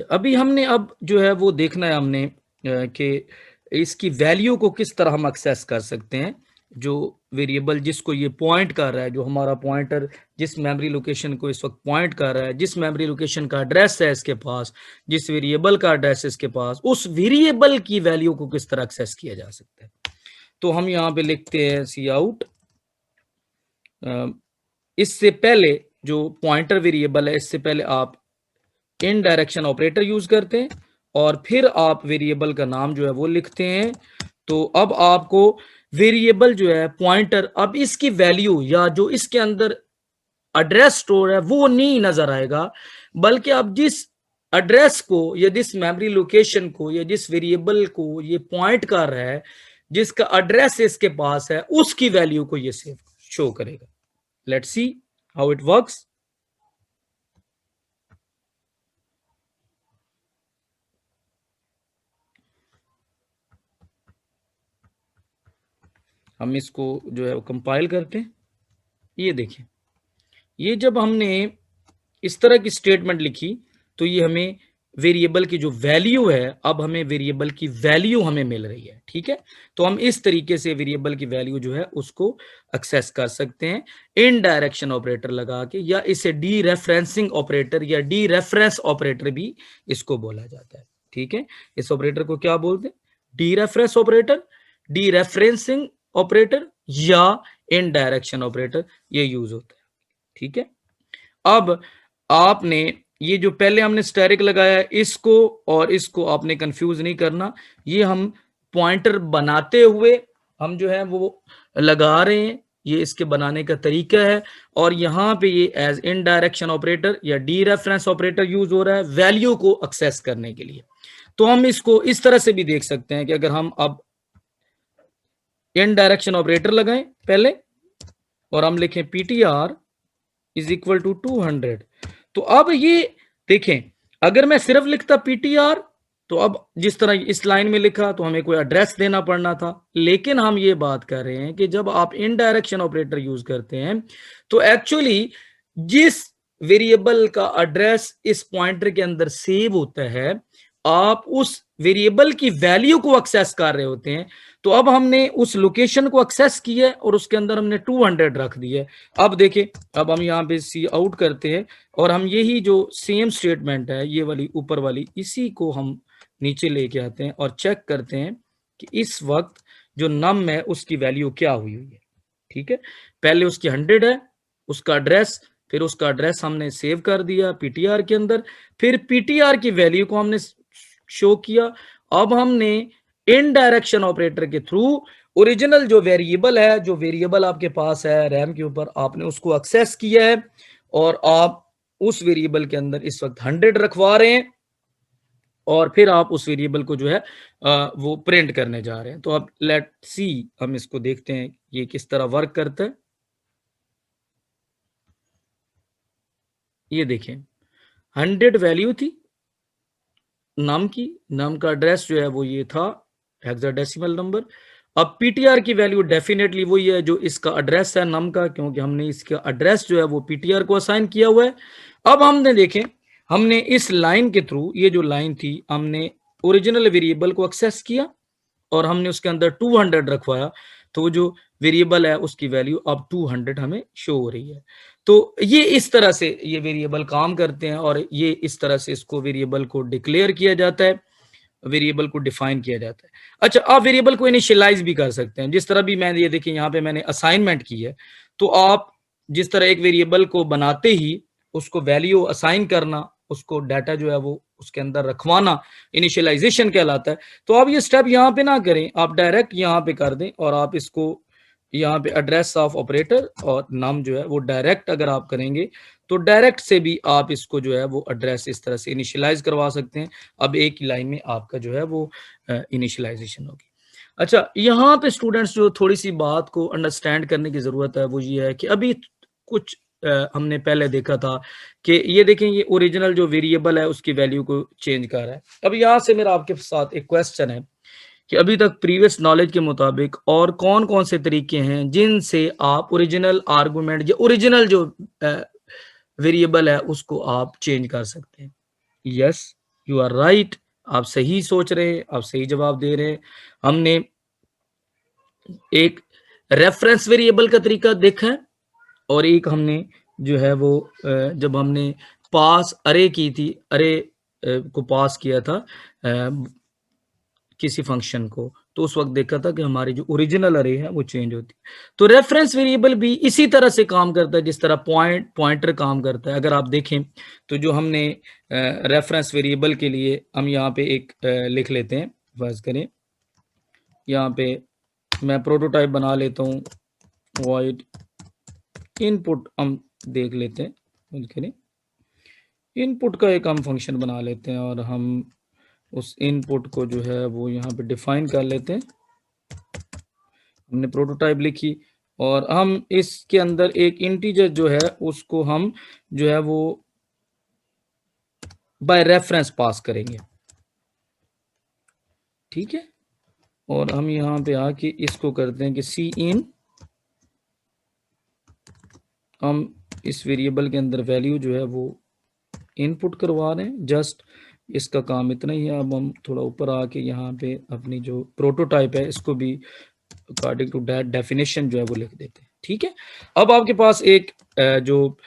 Speaker 1: अभी हमने अब जो है वो देखना है हमने कि इसकी वैल्यू को किस तरह हम एक्सेस कर सकते हैं। जो वेरिएबल जिसको ये पॉइंट कर रहा है, जो हमारा पॉइंटर जिस मेमोरी लोकेशन को इस वक्त पॉइंट कर रहा है, जिस मेमोरी लोकेशन का एड्रेस है इसके पास, जिस वेरिएबल का एड्रेस है इसके पास, उस वेरिएबल की वैल्यू को किस तरह एक्सेस किया जा सकता है। तो हम यहाँ पे लिखते हैं सी आउट। इससे पहले जो पॉइंटर वेरिएबल है, इससे पहले आप इन डायरेक्शन ऑपरेटर यूज करते हैं और फिर आप वेरिएबल का नाम जो है वो लिखते हैं। तो अब आपको वेरिएबल जो है पॉइंटर, अब इसकी वैल्यू या जो इसके अंदर एड्रेस स्टोर है वो नहीं नजर आएगा, बल्कि आप जिस एड्रेस को या जिस मेमोरी लोकेशन को या जिस वेरिएबल को ये पॉइंट कर रहा है, जिसका एड्रेस इसके पास है, उसकी वैल्यू को ये सेव शो करेगा। Let's see how it works. हम इसको जो है कंपाइल करते हैं। ये देखिए, ये जब हमने इस तरह की स्टेटमेंट लिखी तो ये हमें वेरिएबल की जो वैल्यू है, अब हमें वेरिएबल की वैल्यू हमें मिल रही है। ठीक है, तो हम इस तरीके से वेरिएबल की वैल्यू जो है उसको एक्सेस कर सकते हैं इन डायरेक्शन ऑपरेटर लगा के, या इसे डी रेफरेंसिंग ऑपरेटर या डी रेफरेंस ऑपरेटर भी इसको बोला जाता है। ठीक है, इस ऑपरेटर को क्या बोलते हैं? D reference operator, D referencing operator या इन डायरेक्शन ऑपरेटर, ये यूज होता है। ठीक है, अब आपने ये जो पहले हमने स्टैरिक लगाया है, इसको और इसको आपने कंफ्यूज नहीं करना। ये हम पॉइंटर बनाते हुए हम जो है वो लगा रहे हैं, ये इसके बनाने का तरीका है। और यहाँ पे ये एज इन डायरेक्शन ऑपरेटर या डी रेफरेंस ऑपरेटर यूज हो रहा है वैल्यू को एक्सेस करने के लिए। तो हम इसको इस तरह से भी देख सकते हैं कि अगर हम अब इन डायरेक्शन ऑपरेटर लगाएं पहले और हम लिखें पीटीआर इज इक्वल टू 200, तो अब ये देखें, अगर मैं सिर्फ लिखता पीटीआर तो अब जिस तरह इस लाइन में लिखा तो हमें कोई एड्रेस देना पड़ना था। लेकिन हम ये बात कर रहे हैं कि जब आप इन डायरेक्शन ऑपरेटर यूज करते हैं तो एक्चुअली जिस वेरिएबल का एड्रेस इस पॉइंटर के अंदर सेव होता है, आप उस वेरिएबल की वैल्यू को एक्सेस कर रहे होते हैं। तो अब हमने उस लोकेशन को एक्सेस किया और उसके अंदर हमने 200 रख दिया। अब देखिए, अब हम यहाँ पे सी आउट करते हैं और हम यही जो सेम स्टेटमेंट है ये वाली ऊपर वाली, इसी को हम नीचे लेके आते हैं और चेक करते हैं कि इस वक्त जो नम है उसकी वैल्यू क्या हुई है। ठीक है, पहले उसकी 100 है, उसका एड्रेस, फिर उसका एड्रेस हमने सेव कर दिया पीटीआर के अंदर, फिर पीटीआर की वैल्यू को हमने शो किया। अब हमने इन डायरेक्शन ऑपरेटर के थ्रू ओरिजिनल जो वेरिएबल है, जो वेरिएबल आपके पास है रैम के ऊपर, आपने उसको एक्सेस किया है और आप उस वेरिएबल के अंदर इस वक्त 100 रखवा रहे हैं और फिर आप उस वेरिएबल को जो है वो प्रिंट करने जा रहे हैं। तो अब लेट सी, हम इसको देखते हैं ये किस तरह वर्क करता है। ये देखें, 100 वैल्यू थी नाम की, नाम का एड्रेस जो है वो ये था हेक्साडेसिमल नंबर। अब पीटीआर की वैल्यू डेफिनेटली वही है जो इसका एड्रेस है नम का, क्योंकि हमने इसका एड्रेस जो है वो पीटीआर को असाइन किया हुआ है। अब हमने देखें, हमने इस लाइन के थ्रू, ये जो लाइन थी, हमने ओरिजिनल वेरिएबल को एक्सेस किया और हमने उसके अंदर 200 रखवाया। तो जो वेरिएबल है उसकी वैल्यू अब 200 हमें शो हो रही है। तो ये इस तरह से ये वेरिएबल काम करते हैं और ये इस तरह से इसको वेरिएबल को डिक्लेयर किया जाता है, वेरिएबल को डिफाइन किया जाता है। अच्छा, आप वेरिएबल को इनिशियलाइज भी कर सकते हैं, जिस तरह भी मैं ये देखिए यहाँ पे मैंने असाइनमेंट की है, तो आप जिस तरह एक वेरिएबल को बनाते ही उसको वैल्यू असाइन करना, उसको डाटा जो है वो उसके अंदर रखवाना इनिशियलाइजेशन कहलाता है। तो आप ये स्टेप यहाँ पे ना करें, आप डायरेक्ट यहाँ पे कर दें और आप इसको यहाँ पे एड्रेस ऑफ ऑपरेटर और नाम जो है वो डायरेक्ट अगर आप करेंगे तो डायरेक्ट से भी आप इसको जो है वो एड्रेस इस तरह से इनिशियलाइज करवा सकते हैं। अब एक ही लाइन में आपका जो है वो इनिशियलाइजेशन होगी। अच्छा, यहाँ पे स्टूडेंट्स जो थोड़ी सी बात को अंडरस्टैंड करने की जरूरत है वो ये है कि अभी कुछ हमने पहले देखा था कि ये देखें ये ओरिजिनल जो वेरिएबल है उसकी वैल्यू को चेंज कर रहा है। अब यहाँ से मेरा आपके साथ एक क्वेश्चन है कि अभी तक प्रीवियस नॉलेज के मुताबिक और कौन कौन से तरीके हैं जिनसे आप ओरिजिनल आर्गुमेंट या ओरिजिनल जो वेरिएबल है उसको आप चेंज कर सकते हैं। यस, यू आर राइट, आप सही सोच रहे हैं, आप सही जवाब दे रहे हैं। हमने एक रेफरेंस वेरिएबल का तरीका देखा है और एक हमने जो है वो जब हमने पास अरे की थी, अरे को पास किया था किसी फंक्शन को, तो उस वक्त देखा था कि हमारी जो ओरिजिनल अरे है वो चेंज होती है। तो रेफरेंस वेरिएबल भी इसी तरह से काम करता है जिस तरह पॉइंटर काम करता है। अगर आप देखें तो जो हमने रेफरेंस वेरिएबल के लिए हम यहाँ पे एक लिख लेते हैं, फर्ज करें यहाँ पे मैं प्रोटोटाइप बना लेता हूँ, वॉइड इनपुट हम देख लेते हैं, इनपुट का एक हम फंक्शन बना लेते हैं और हम उस इनपुट को जो है वो यहाँ पे डिफाइन कर लेते हैं। हमने प्रोटोटाइप लिखी और हम इसके अंदर एक इंटीजर जो है उसको हम जो है वो बाय रेफरेंस पास करेंगे, ठीक है। और हम यहाँ पे आके इसको करते हैं कि सी इन, हम इस वेरिएबल के अंदर वैल्यू जो है वो इनपुट करवा रहे हैं। जस्ट इसका काम इतना ही है। अब हम थोड़ा ऊपर आके यहाँ पे अपनी जो प्रोटोटाइप है इसको भी अकॉर्डिंग टू दैट डेफिनेशन जो है वो लिख देते हैं, ठीक है। अब आपके पास एक जो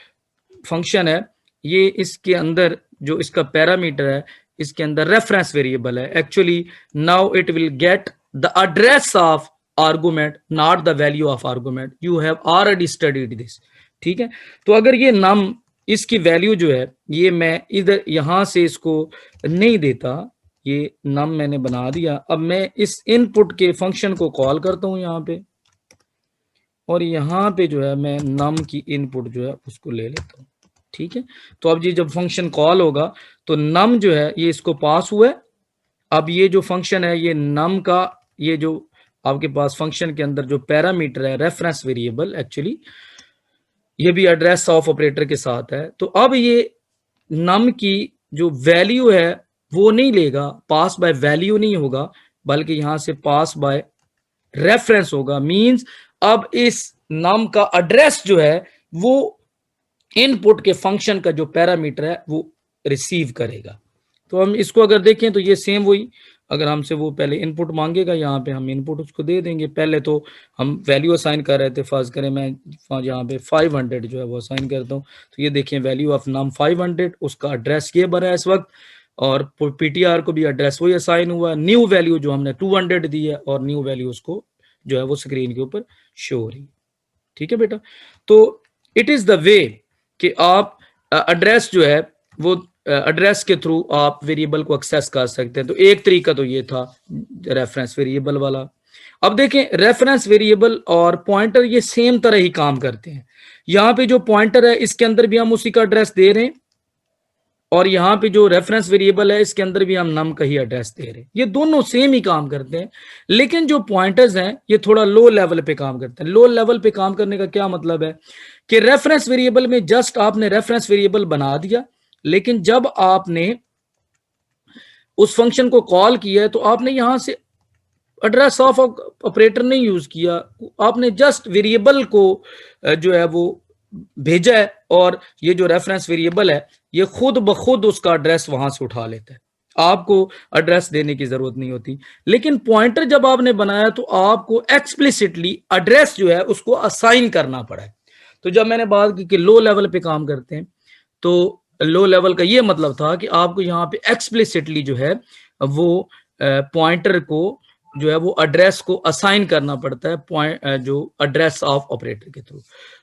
Speaker 1: फंक्शन है, ये इसके अंदर जो इसका पैरामीटर है इसके अंदर रेफरेंस वेरिएबल है। Actually now it will get the address of argument, not the value of argument. You have already studied this, ठीक है। तो अगर ये नम इसकी वैल्यू जो है ये मैं इधर यहां से इसको नहीं देता, ये नम मैंने बना दिया। अब मैं इस इनपुट के फंक्शन को कॉल करता हूं यहाँ पे और यहाँ पे जो है मैं नम की इनपुट जो है उसको ले लेता हूँ, ठीक है। तो अब ये जब फंक्शन कॉल होगा तो नम जो है ये इसको पास हुआ है। अब ये जो फंक्शन है ये नम का, ये जो आपके पास फंक्शन के अंदर जो पैरामीटर है रेफरेंस वेरिएबल, एक्चुअली ये भी एड्रेस ऑफ ऑपरेटर के साथ है। तो अब ये नम की जो वैल्यू है वो नहीं लेगा, पास बाय वैल्यू नहीं होगा, बल्कि यहां से पास बाय रेफरेंस होगा। मींस अब इस नम का एड्रेस जो है वो इनपुट के फंक्शन का जो पैरामीटर है वो रिसीव करेगा। तो हम इसको अगर देखें तो ये सेम वही, अगर हमसे वो पहले इनपुट मांगेगा, यहाँ पे हम इनपुट उसको दे देंगे। पहले तो हम वैल्यू असाइन कर रहे थे, फर्ज करें मैं यहाँ पे 500 जो है वो असाइन करता हूँ। तो ये देखिए वैल्यू ऑफ नम 500, उसका एड्रेस ये भरा है इस वक्त और पीटीआर को भी एड्रेस वही असाइन हुआ। न्यू वैल्यू जो हमने 200 दी है और न्यू वैल्यू उसको जो है वो स्क्रीन के ऊपर शो हो रही है, ठीक है बेटा। तो इट इज द वे कि आप एड्रेस जो है वो एड्रेस के थ्रू आप वेरिएबल को एक्सेस कर सकते हैं। तो एक तरीका तो ये था रेफरेंस वेरिएबल वाला। अब देखें रेफरेंस वेरिएबल और पॉइंटर ये सेम तरह ही काम करते हैं। यहाँ पे जो पॉइंटर है इसके अंदर भी हम उसी का एड्रेस दे रहे हैं और यहाँ पे जो रेफरेंस वेरिएबल है इसके अंदर भी हम नम का ही एड्रेस दे रहे हैं। ये दोनों सेम ही काम करते हैं, लेकिन जो पॉइंटर्स हैं ये थोड़ा लो लेवल पे काम करते हैं। लो लेवल पे काम करने का क्या मतलब है कि रेफरेंस वेरिएबल में जस्ट आपने रेफरेंस वेरिएबल बना दिया, लेकिन जब आपने उस फंक्शन को कॉल किया है तो आपने यहां से एड्रेस ऑफ ऑपरेटर नहीं यूज किया, आपने जस्ट वेरिएबल को जो है वो भेजा है और ये जो रेफरेंस वेरिएबल है ये खुद ब खुद उसका एड्रेस वहां से उठा लेता है। आपको एड्रेस देने की जरूरत नहीं होती। लेकिन पॉइंटर जब आपने बनाया तो आपको एक्सप्लिसिटली एड्रेस जो है उसको असाइन करना पड़ा है। तो जब मैंने बात की कि लो लेवल पे काम करते हैं, तो लो लेवल का ये मतलब था कि आपको यहाँ पे एक्सप्लिसिटली जो है वो पॉइंटर को जो है वो एड्रेस को असाइन करना पड़ता है पॉइंट जो एड्रेस ऑफ ऑपरेटर के थ्रू।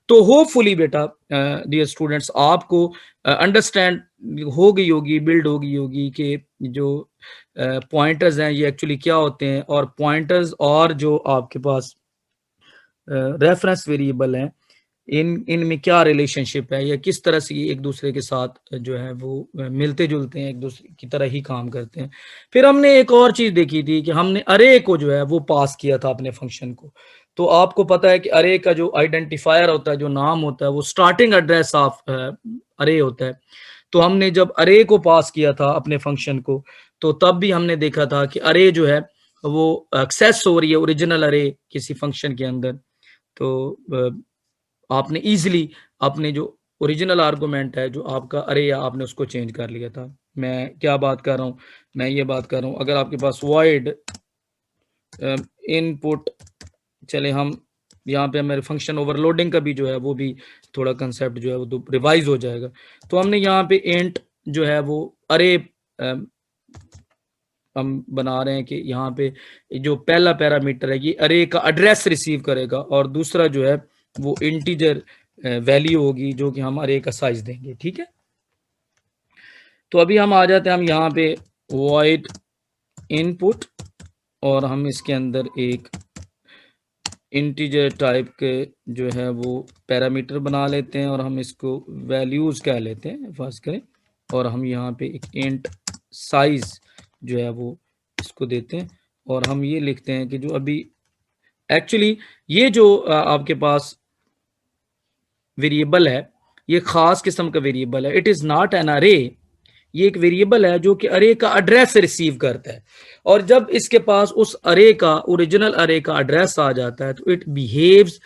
Speaker 1: तो होपफुली बेटा डियर स्टूडेंट्स आपको अंडरस्टैंड हो गई होगी, बिल्ड हो गई होगी कि जो पॉइंटर्स हैं ये एक्चुअली क्या होते हैं, और पॉइंटर्स और जो आपके पास रेफरेंस वेरिएबल हैं इनमें क्या रिलेशनशिप है, या किस तरह से ये एक दूसरे के साथ जो है वो मिलते जुलते हैं, एक दूसरे की तरह ही काम करते हैं। फिर हमने एक और चीज देखी थी कि हमने अरे को जो है वो पास किया था अपने फंक्शन को। तो आपको पता है कि अरे का जो आइडेंटिफायर होता है, जो नाम होता है, वो स्टार्टिंग एड्रेस ऑफ अरे होता है। तो हमने जब अरे को पास किया था अपने फंक्शन को, तो तब भी हमने देखा था कि अरे जो है वो एक्सेस हो रही है ओरिजिनल अरे किसी फंक्शन के अंदर। तो आपने इजीली अपने जो ओरिजिनल आर्गुमेंट है जो आपका अरे या आपने उसको चेंज कर लिया था। मैं क्या बात कर रहा हूँ, मैं ये बात कर रहा हूँ अगर आपके पास वॉइड इनपुट, चले हम यहाँ पे हमारे फंक्शन ओवरलोडिंग का भी जो है वो भी थोड़ा कंसेप्ट जो है वो रिवाइज हो जाएगा। तो हमने यहाँ पे इंट जो है वो अरे हम बना रहे हैं कि यहाँ पे जो पहला पैरामीटर है ये अरे का एड्रेस रिसीव करेगा, और दूसरा जो है वो इंटीजर वैल्यू होगी जो कि हम अरे का साइज देंगे। ठीक है, तो अभी हम आ जाते हैं, हम यहाँ पे वॉइड इनपुट और हम इसके अंदर एक इंटीजर टाइप के जो है वो पैरामीटर बना लेते हैं और हम इसको वैल्यूज कह लेते हैं फर्स्ट करें, और हम यहाँ पे एक इंट साइज जो है वो इसको देते हैं, और हम ये लिखते हैं कि जो अभी एक्चुअली ये जो आपके पास वेरिएबल है ये खास किस्म का वेरिएबल है, इट इज नॉट एन अरे। ये एक वेरिएबल है जो कि अरे का एड्रेस रिसीव करता है, और जब इसके पास उस अरे का ओरिजिनल अरे का एड्रेस आ जाता है तो it behaves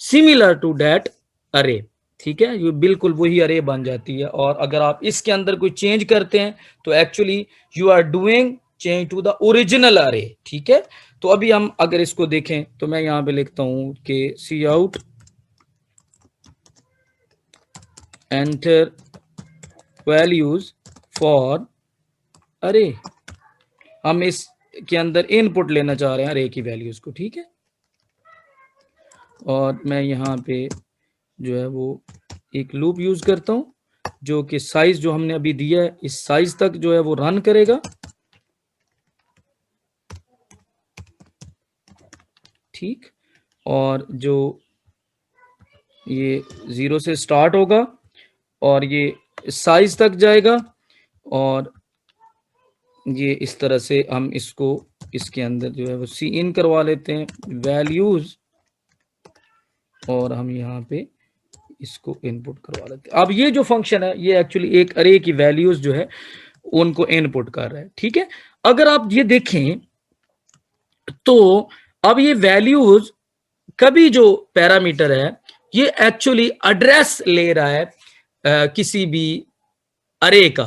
Speaker 1: similar to that array. ठीक है, ये बिल्कुल वही अरे बन जाती है, और अगर आप इसके अंदर कोई चेंज करते हैं तो actually you are doing change to the original array. ठीक है, तो अभी हम अगर इसको देखें तो मैं यहां पे लिखता हूं कि सी आउट एंटर वैल्यूज फॉर अरे, हम इसके अंदर इनपुट लेना चाह रहे हैं अरे की वैल्यूज को। ठीक है, और मैं यहाँ पे जो है वो एक लूप यूज करता हूं जो कि साइज जो हमने अभी दिया है इस साइज तक जो है वो रन करेगा। ठीक, और जो ये 0 से स्टार्ट होगा और ये साइज तक जाएगा, और ये इस तरह से हम इसको इसके अंदर जो है वो सी इन करवा लेते हैं वैल्यूज, और हम यहाँ पे इसको इनपुट करवा लेते हैं। अब ये जो फंक्शन है ये एक्चुअली एक अरे की वैल्यूज जो है उनको इनपुट कर रहा है। ठीक है, अगर आप ये देखें तो अब ये वैल्यूज कभी जो पैरामीटर है ये एक्चुअली एड्रेस ले रहा है किसी भी अरे का।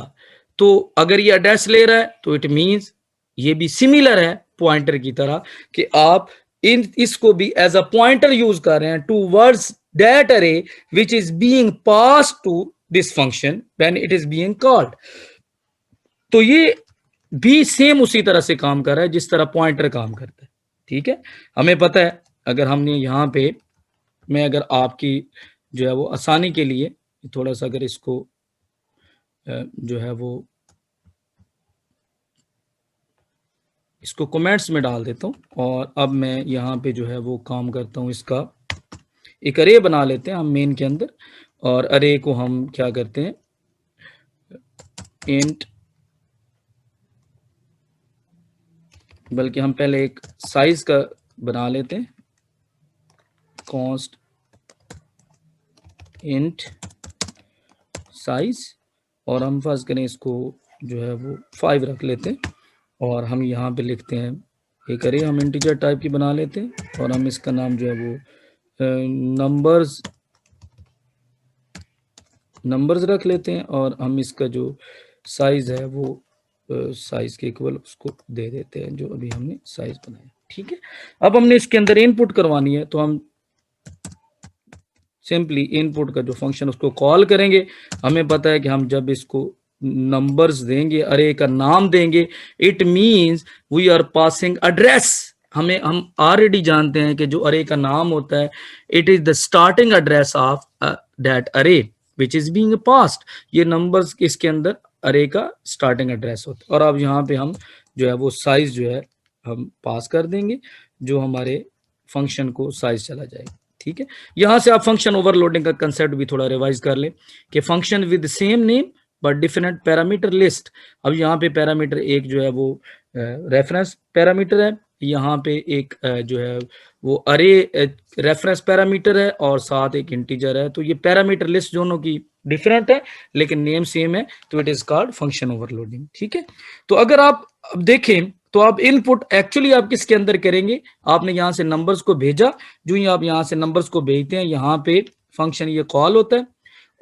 Speaker 1: तो अगर ये एड्रेस ले रहा है तो इट मींस ये भी सिमिलर है पॉइंटर की तरह कि आप इसको भी एज अ पॉइंटर यूज कर रहे हैं towards that array which is being pass to this function when it is being called. तो ये भी सेम उसी तरह से काम कर रहा है जिस तरह पॉइंटर काम करता है। ठीक है, हमें पता है अगर हमने यहाँ पे मैं अगर आपकी जो है वो आसानी के लिए थोड़ा सा अगर इसको जो है वो इसको कमेंट्स में डाल देता हूँ, और अब मैं यहाँ पे जो है वो काम करता हूँ, इसका एक अरे बना लेते हैं हम मेन के अंदर, और अरे को हम क्या करते हैं इंट, बल्कि हम पहले एक साइज का बना लेते हैं कॉन्स्ट इंट साइज, और हम फर्स्ट करें इसको जो है वो 5 रख लेते हैं, और हम यहाँ पे लिखते हैं एक अरे हम इंटीजर टाइप की बना लेते हैं, और हम इसका नाम जो है वो नंबर्स रख लेते हैं, और हम इसका जो साइज है वो साइज के इक्वल उसको दे देते हैं जो अभी हमने साइज बनाया। ठीक है, अब हमने इसके अंदर इनपुट करवानी है, तो हम सिंपली इनपुट का जो फंक्शन उसको कॉल करेंगे। हमें पता है कि हम जब इसको नंबर्स देंगे, अरे का नाम देंगे, it means we are passing address. हम ऑलरेडी जानते हैं कि जो अरे का नाम होता है, it is the starting address of that array which is being passed. ये नंबर्स इसके अंदर अरे का स्टार्टिंग एड्रेस होता है। और अब यहाँ पे हम जो है वो साइज जो है हम पास कर देंगे, जो हमारे फंक्शन को साइज चला जाएगा। ठीक है, यहां से आप फंक्शन ओवरलोडिंग का कंसेप्ट भी थोड़ा रिवाइज कर ले कि function with same name but different parameter list. अब यहाँ पे पैरामीटर एक जो है वो रेफरेंस पैरामीटर है, यहाँ पे एक जो है वो अरे रेफरेंस पैरामीटर है, और साथ एक इंटीजर है। तो ये पैरामीटर लिस्ट दोनों की डिफरेंट है लेकिन नेम सेम है, तो it is called function overloading. ठीक है, तो अगर आप अब देखें तो आप इनपुट एक्चुअली आप किसके अंदर करेंगे, आपने यहां से नंबर्स को भेजा, जो ही आप यहां से नंबर्स को भेजते हैं यहाँ पे फंक्शन ये कॉल होता है,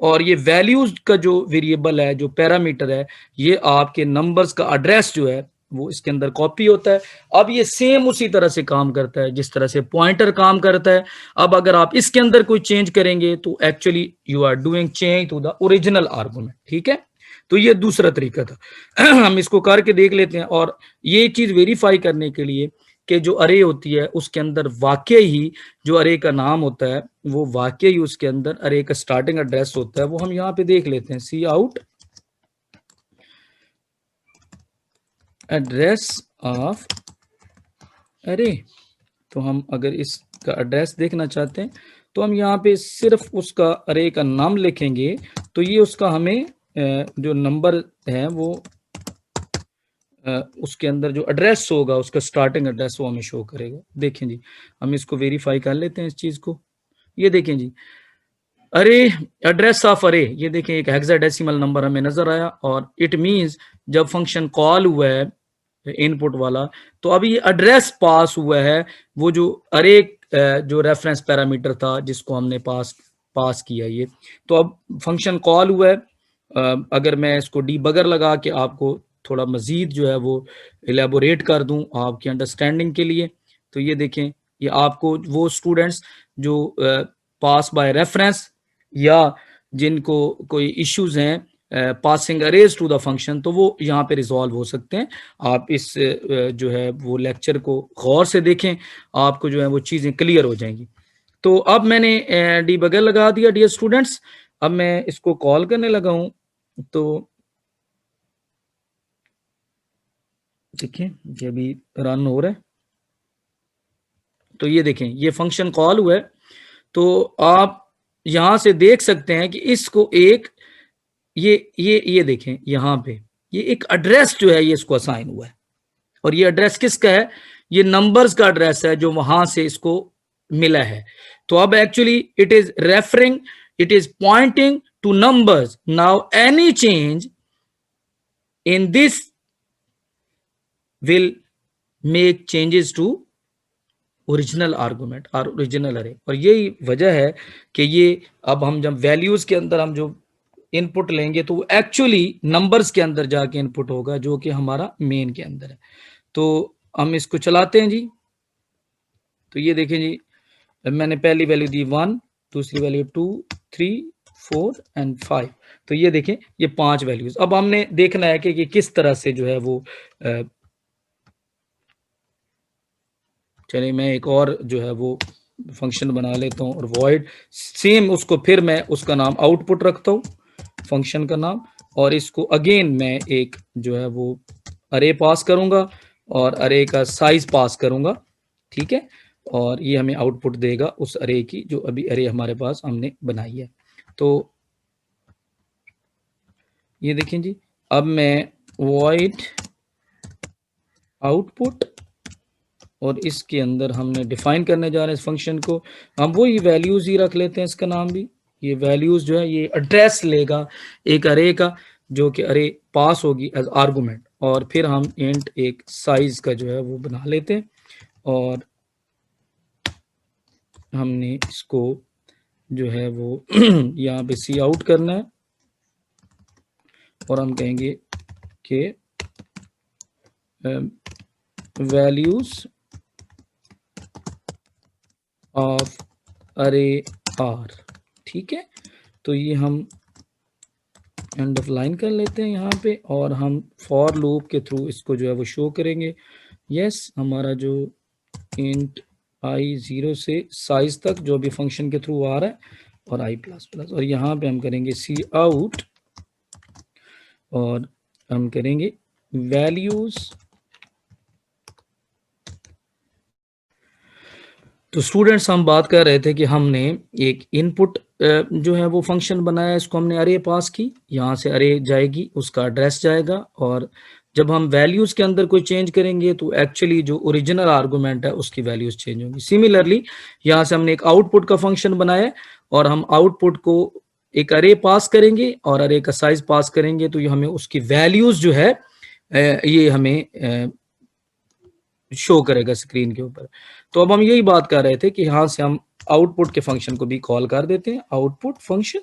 Speaker 1: और ये वैल्यूज का जो वेरिएबल है, जो पैरामीटर है, ये आपके नंबर्स का एड्रेस जो है वो इसके अंदर कॉपी होता है। अब ये सेम उसी तरह से काम करता है जिस तरह से पॉइंटर काम करता है। अब अगर आप इसके अंदर कोई चेंज करेंगे तो actually you are doing change to the original argument. ठीक है, तो ये दूसरा तरीका था। हम इसको करके देख लेते हैं, और ये चीज वेरीफाई करने के लिए कि जो अरे होती है उसके अंदर वाकई ही जो अरे का नाम होता है वो वाकई ही उसके अंदर अरे का स्टार्टिंग एड्रेस होता है, वो हम यहाँ पे देख लेते हैं। सी आउट एड्रेस ऑफ अरे, तो हम अगर इसका एड्रेस देखना चाहते हैं तो हम यहाँ पे सिर्फ उसका अरे का नाम लिखेंगे, तो ये उसका हमें जो नंबर है वो उसके अंदर जो एड्रेस होगा उसका स्टार्टिंग एड्रेस वो हमें शो करेगा। देखें जी, हम इसको वेरीफाई कर लेते हैं इस चीज को। ये देखें जी, अरे एड्रेस ऑफ अरे, ये देखें एक हेक्साडेसिमल नंबर हमें नजर आया, और इट मींस जब फंक्शन कॉल हुआ है इनपुट वाला, तो अभी एड्रेस पास हुआ है, वो जो अरे जो रेफरेंस पैरामीटर था जिसको हमने पास किया ये, तो अब फंक्शन कॉल हुआ है। अगर मैं इसको डीबगर लगा के आपको थोड़ा मजीद जो है वो इलेबोरेट कर दूं आपकी अंडरस्टैंडिंग के लिए, तो ये देखें, ये आपको वो स्टूडेंट्स जो पास बाय रेफरेंस या जिनको कोई इश्यूज हैं passing arrays to the function, तो वो यहाँ पे रिजॉल्व हो सकते हैं। आप इस जो है वो लेक्चर को गौर से देखें, आपको जो है वो चीज़ें क्लियर हो जाएंगी। तो अब मैंने डीबगर लगा दिया डियर स्टूडेंट्स, अब मैं इसको कॉल करने लगा हूं, तो देखिए ये भी रन हो रहा है। तो ये देखें ये फंक्शन कॉल हुआ है, तो आप यहां से देख सकते हैं कि इसको एक ये देखें यहाँ पे ये एक एड्रेस जो है ये इसको असाइन हुआ है, और ये एड्रेस किसका है, ये नंबर्स का एड्रेस है जो वहां से इसको मिला है। तो अब actually it is referring, it is pointing to numbers. Now any change in this will make changes to original argument और ओरिजिनल अरे, और यही वजह है कि ये अब हम जब वैल्यूज के अंदर हम जो इनपुट लेंगे तो वो एक्चुअली नंबर्स के अंदर जाके इनपुट होगा जो कि हमारा मेन के अंदर है। तो हम इसको चलाते हैं जी, तो ये देखें जी, मैंने पहली वैल्यू दी 1, दूसरी वैल्यू 2, 3, 4 एंड 5, तो ये देखें ये 5 वैल्यूज। अब हमने देखना है कि किस तरह से जो है वो चलिए मैं एक और जो है वो फंक्शन बना लेता हूँ, और वॉइड सेम उसको फिर मैं उसका नाम आउटपुट रखता हूँ फंक्शन का नाम, और इसको अगेन मैं एक जो है वो अरे पास करूंगा और अरे का साइज पास करूंगा। ठीक है, और ये हमें आउटपुट देगा उस अरे की जो अभी अरे हमारे पास हमने बनाई है। तो ये देखें जी, अब मैं वॉइड आउटपुट, और इसके अंदर हमने डिफाइन करने जा रहे हैं इस फंक्शन को, हम वही वैल्यूज ही रख लेते हैं, इसका नाम भी ये वैल्यूज जो है ये एड्रेस लेगा एक अरे का जो कि अरे पास होगी एज आर्गुमेंट, और फिर हम इंट एक साइज का जो है वो बना लेते हैं, और हमने इसको जो है वो यहाँ पे सी आउट करना है, और हम कहेंगे कि वैल्यूज ऑफ अरे आर। ठीक है, तो ये हम एंड ऑफ लाइन कर लेते हैं यहाँ पे, और हम फॉर लूप के थ्रू इसको जो है वो शो करेंगे। यस, हमारा जो इंट आई 0 से साइज तक जो भी फंक्शन के थ्रू आ रहा है, और आई प्लस प्लस, और यहाँ पे हम करेंगे सी आउट, और हम करेंगे वैल्यूज। तो स्टूडेंट्स, हम बात कर रहे थे कि हमने एक इनपुट जो है वो फंक्शन बनाया, इसको हमने अरे पास की, यहाँ से अरे जाएगी, उसका एड्रेस जाएगा, और जब हम वैल्यूज के अंदर कोई चेंज करेंगे तो एक्चुअली जो ओरिजिनल आर्गुमेंट है उसकी वैल्यूज चेंज होंगी। सिमिलरली यहाँ से हमने एक आउटपुट का फंक्शन बनाया, और हम आउटपुट को एक अरे पास करेंगे और अरे का साइज पास करेंगे, तो ये हमें उसकी वैल्यूज जो है ये हमें शो करेगा स्क्रीन के ऊपर। तो अब हम यही बात कर रहे थे कि यहाँ से हम आउटपुट के फंक्शन को भी कॉल कर देते हैं, आउटपुट फंक्शन,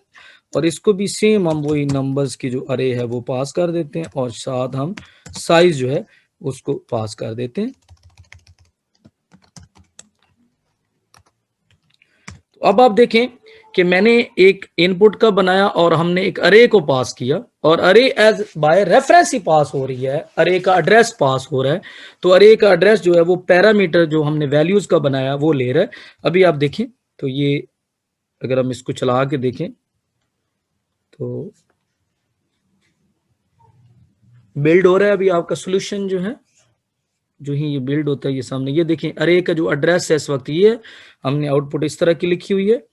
Speaker 1: और इसको भी सेम हम वही नंबर्स की जो अरे है वो पास कर देते हैं, और साथ हम साइज जो है उसको पास कर देते हैं। तो अब आप देखें कि मैंने एक इनपुट का बनाया और हमने एक अरे को पास किया, और अरे एज बाय रेफरेंस ही पास हो रही है, अरे का एड्रेस पास हो रहा है। तो अरे का एड्रेस जो है वो पैरामीटर जो हमने वैल्यूज का बनाया वो ले रहा है। अभी आप देखें तो ये अगर हम इसको चला के देखें तो बिल्ड हो रहा है। अभी आपका सोल्यूशन जो है, जो ही ये बिल्ड होता है, ये सामने ये देखें अरे का जो एड्रेस है इस वक्त ये है, हमने आउटपुट इस तरह की लिखी हुई है।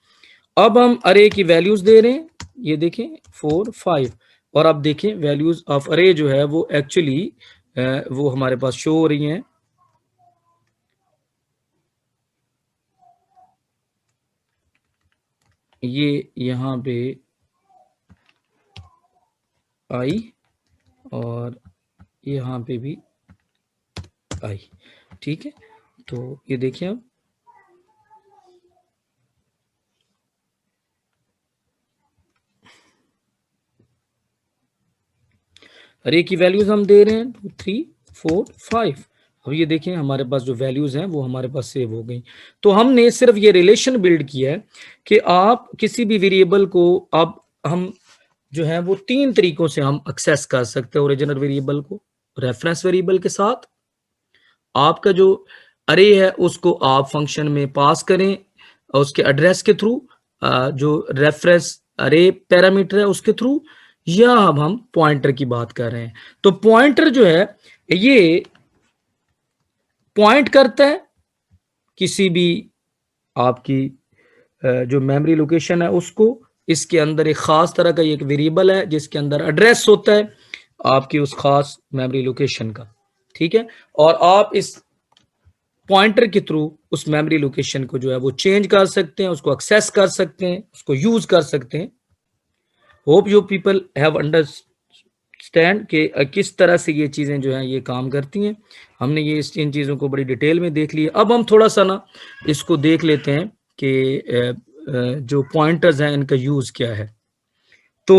Speaker 1: अब हम अरे की वैल्यूज दे रहे हैं, ये देखें 4 5, और अब देखें वैल्यूज ऑफ अरे जो है वो एक्चुअली वो हमारे पास शो हो रही हैं। ये यहाँ पे आई और यहाँ पे भी आई। ठीक है, तो ये देखिए अब अरे की वैल्यूज हम दे रहे हैं 2 3 4 5। अब ये देखें हमारे पास जो वैल्यूज हैं वो हमारे पास सेव हो गई। तो हमने सिर्फ ये रिलेशन बिल्ड किया है कि आप किसी भी वेरिएबल को, अब हम जो है वो 3 तरीकों से हम एक्सेस कर सकते हैं ओरिजिनल वेरिएबल को। रेफरेंस वेरिएबल के साथ आपका जो अरे है उसको आप फंक्शन में पास करें और उसके एड्रेस के थ्रू, जो रेफरेंस अरे पैरामीटर है उसके थ्रू, या अब हम पॉइंटर की बात कर रहे हैं। तो पॉइंटर जो है ये पॉइंट करता है किसी भी आपकी जो मेमोरी लोकेशन है उसको। इसके अंदर एक खास तरह का एक वेरिएबल है जिसके अंदर एड्रेस होता है आपकी उस खास मेमोरी लोकेशन का। ठीक है, और आप इस पॉइंटर के थ्रू उस मेमोरी लोकेशन को जो है वो चेंज कर सकते हैं, उसको एक्सेस कर सकते हैं, उसको यूज कर सकते हैं। Hope you people have understand कि किस तरह से ये चीजें जो हैं ये काम करती हैं। हमने ये इन चीजों को बड़ी डिटेल में देख लिया। अब हम थोड़ा सा ना इसको देख लेते हैं कि जो पॉइंटर्स हैं इनका यूज क्या है। तो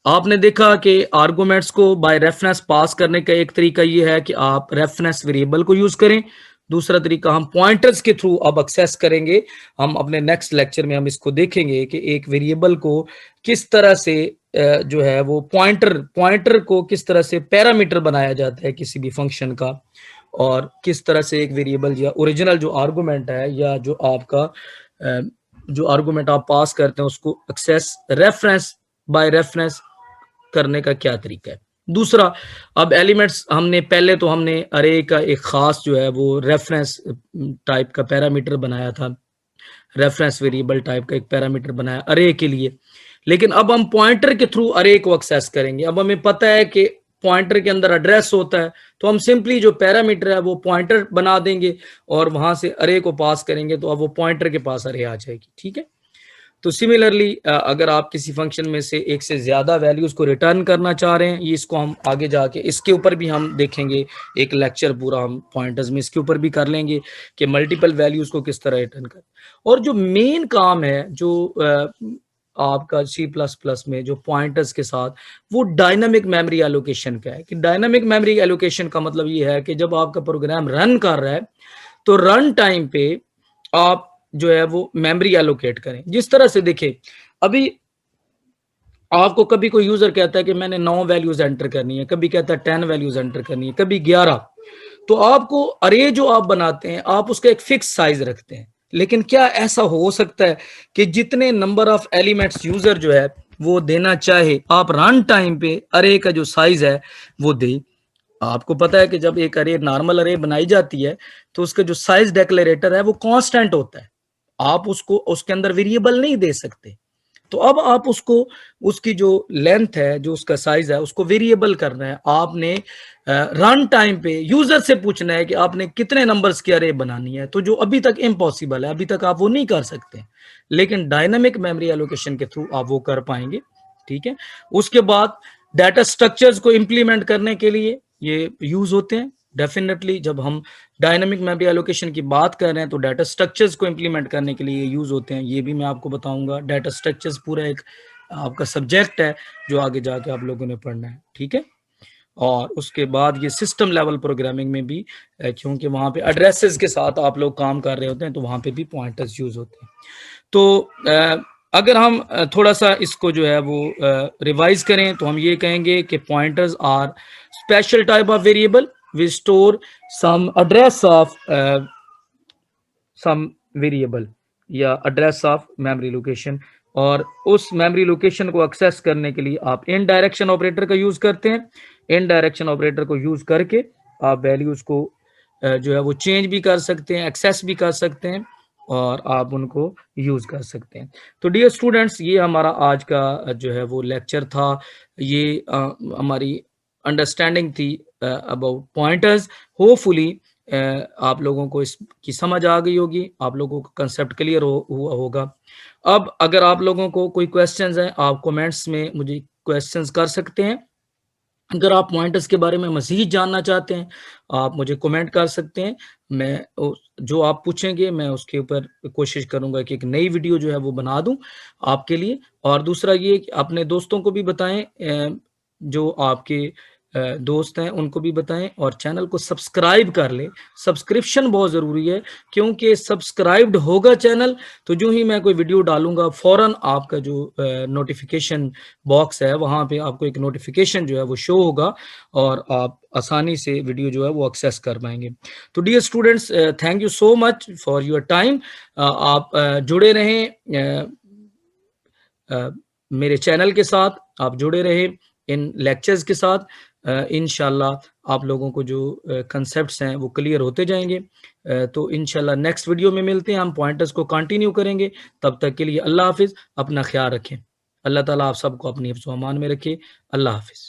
Speaker 1: आपने देखा कि आर्गुमेंट्स को बाय रेफरेंस पास करने का एक तरीका ये है कि आप रेफरेंस वेरिएबल को यूज करें। दूसरा तरीका हम पॉइंटर्स के थ्रू अब एक्सेस करेंगे। हम अपने नेक्स्ट लेक्चर में हम इसको देखेंगे कि एक वेरिएबल को किस तरह से जो है वो पॉइंटर को किस तरह से पैरामीटर बनाया जाता है किसी भी फंक्शन का, और किस तरह से एक वेरिएबल या ओरिजिनल जो आर्गुमेंट है या जो आपका जो आर्गुमेंट आप पास करते हैं उसको एक्सेस रेफरेंस बाय रेफरेंस करने का क्या तरीका है। दूसरा, अब एलिमेंट्स हमने पहले तो हमने अरे का एक खास जो है वो रेफरेंस टाइप का पैरामीटर बनाया था, रेफरेंस वेरिएबल टाइप का एक पैरामीटर बनाया अरे के लिए। लेकिन अब हम पॉइंटर के थ्रू अरे को एक्सेस करेंगे। अब हमें पता है कि पॉइंटर के अंदर एड्रेस होता है, तो हम सिंपली जो पैरामीटर है वो पॉइंटर बना देंगे और वहां से अरे को पास करेंगे, तो अब वो पॉइंटर के पास अरे आ जाएगी। ठीक है, तो सिमिलरली अगर आप किसी फंक्शन में से एक से ज्यादा वैल्यूज को रिटर्न करना चाह रहे हैं, ये इसको हम आगे जाके इसके ऊपर भी हम देखेंगे, एक लेक्चर पूरा हम पॉइंटर्स में इसके ऊपर भी कर लेंगे कि मल्टीपल वैल्यूज को किस तरह रिटर्न कर। और जो मेन काम है जो आपका C++ में जो पॉइंटर्स के साथ वो डायनामिक मेमोरी एलोकेशन का है कि डायनामिक मेमोरी एलोकेशन का मतलब ये है कि जब आपका प्रोग्राम रन कर रहा है तो रन टाइम पे आप जो है वो मेमोरी एलोकेट करें। जिस तरह से देखिए, अभी आपको कभी कोई यूजर कहता है कि मैंने 9 वैल्यूज एंटर करनी है, कभी कहता है 10 वैल्यूज एंटर करनी है, कभी 11। तो आपको अरे जो आप बनाते हैं आप उसका एक फिक्स साइज रखते हैं, लेकिन क्या ऐसा हो सकता है कि जितने नंबर ऑफ एलिमेंट्स यूजर जो है वो देना चाहे आप रन टाइम पे अरे का जो साइज है वो दे? आपको पता है कि जब एक अरे नॉर्मल अरे बनाई जाती है तो उसका जो साइज डिक्लेरेटर है वो कांस्टेंट होता है, आप उसको उसके अंदर वेरिएबल नहीं दे सकते। तो अब आप उसको उसकी जो लेंथ है, जो उसका साइज है, उसको वेरिएबल करना है। आपने रन टाइम पे यूजर से पूछना है कि आपने कितने नंबर्स की अरे बनानी है, तो जो अभी तक इम्पॉसिबल है, अभी तक आप वो नहीं कर सकते, लेकिन डायनामिक मेमोरी एलोकेशन के थ्रू आप वो कर पाएंगे। ठीक है, उसके बाद डाटा स्ट्रक्चर्स को इंप्लीमेंट करने के लिए ये यूज होते हैं। डेफिनेटली जब हम डायनामिक मेमोरी एलोकेशन की बात कर रहे हैं तो डाटा स्ट्रक्चर्स को इंप्लीमेंट करने के लिए यूज होते हैं, ये भी मैं आपको बताऊंगा। डाटा स्ट्रक्चर्स पूरा एक आपका सब्जेक्ट है जो आगे जाके आप लोगों ने पढ़ना है। ठीक है, और उसके बाद ये सिस्टम लेवल प्रोग्रामिंग में भी क्योंकि वहां पे एड्रेसेस के साथ आप लोग काम कर रहे होते हैं तो वहां पे भी पॉइंटर्स यूज होते हैं। तो अगर हम थोड़ा सा इसको जो है वो रिवाइज करें तो हम ये कहेंगे कि pointers are special type of variable we store some address of some variable या एड्रेस ऑफ मेमोरी लोकेशन, और उस मेमोरी लोकेशन को एक्सेस करने के लिए आप इन डायरेक्शन ऑपरेटर का यूज करते हैं। इन डायरेक्शन ऑपरेटर को यूज करके आप वैल्यूज को जो है वो चेंज भी कर सकते हैं, एक्सेस भी कर सकते हैं, और आप उनको यूज कर सकते हैं। तो डियर स्टूडेंट्स, ये हमारा आज का जो है वो लेक्चर था। ये हमारी अंडरस्टैंडिंग थी अबाउट पॉइंटर्स। होपफुली आप लोगों को इसकी समझ आ गई होगी, आप लोगों को कंसेप्ट क्लियर हुआ होगा। अब अगर आप लोगों को कोई क्वेश्चंस हैं, आप कमेंट्स में मुझे क्वेश्चंस कर सकते हैं। अगर आप पॉइंटर्स के बारे में मज़ीद जानना चाहते हैं, आप मुझे कमेंट कर सकते हैं। मैं जो आप पूछेंगे मैं उसके ऊपर कोशिश करूंगा कि एक नई वीडियो जो है वो बना दूं आपके लिए। और दूसरा ये कि अपने दोस्तों को भी बताएं, जो आपके दोस्त हैं उनको भी बताएं, और चैनल को सब्सक्राइब कर लें। सब्सक्रिप्शन बहुत ज़रूरी है, क्योंकि सब्सक्राइब्ड होगा चैनल तो जो ही मैं कोई वीडियो डालूंगा फ़ौरन आपका जो नोटिफिकेशन बॉक्स है वहाँ पे आपको एक नोटिफिकेशन जो है वो शो होगा और आप आसानी से वीडियो जो है वो एक्सेस कर पाएंगे। तो dear students, thank you so much for your time. आप जुड़े रहें मेरे चैनल के साथ, आप जुड़े रहे इन लेक्चर्स के साथ। इंशाल्लाह आप लोगों को जो कंसेप्ट्स हैं वो क्लियर होते जाएंगे। तो इंशाल्लाह नेक्स्ट वीडियो में मिलते हैं, हम पॉइंटर्स को कंटिन्यू करेंगे। तब तक के लिए अल्लाह हाफिज़, अपना ख्याल रखें। अल्लाह ताला आप सबको अपनी हिफ्ज़ व अमान में रखे। अल्लाह हाफिज़।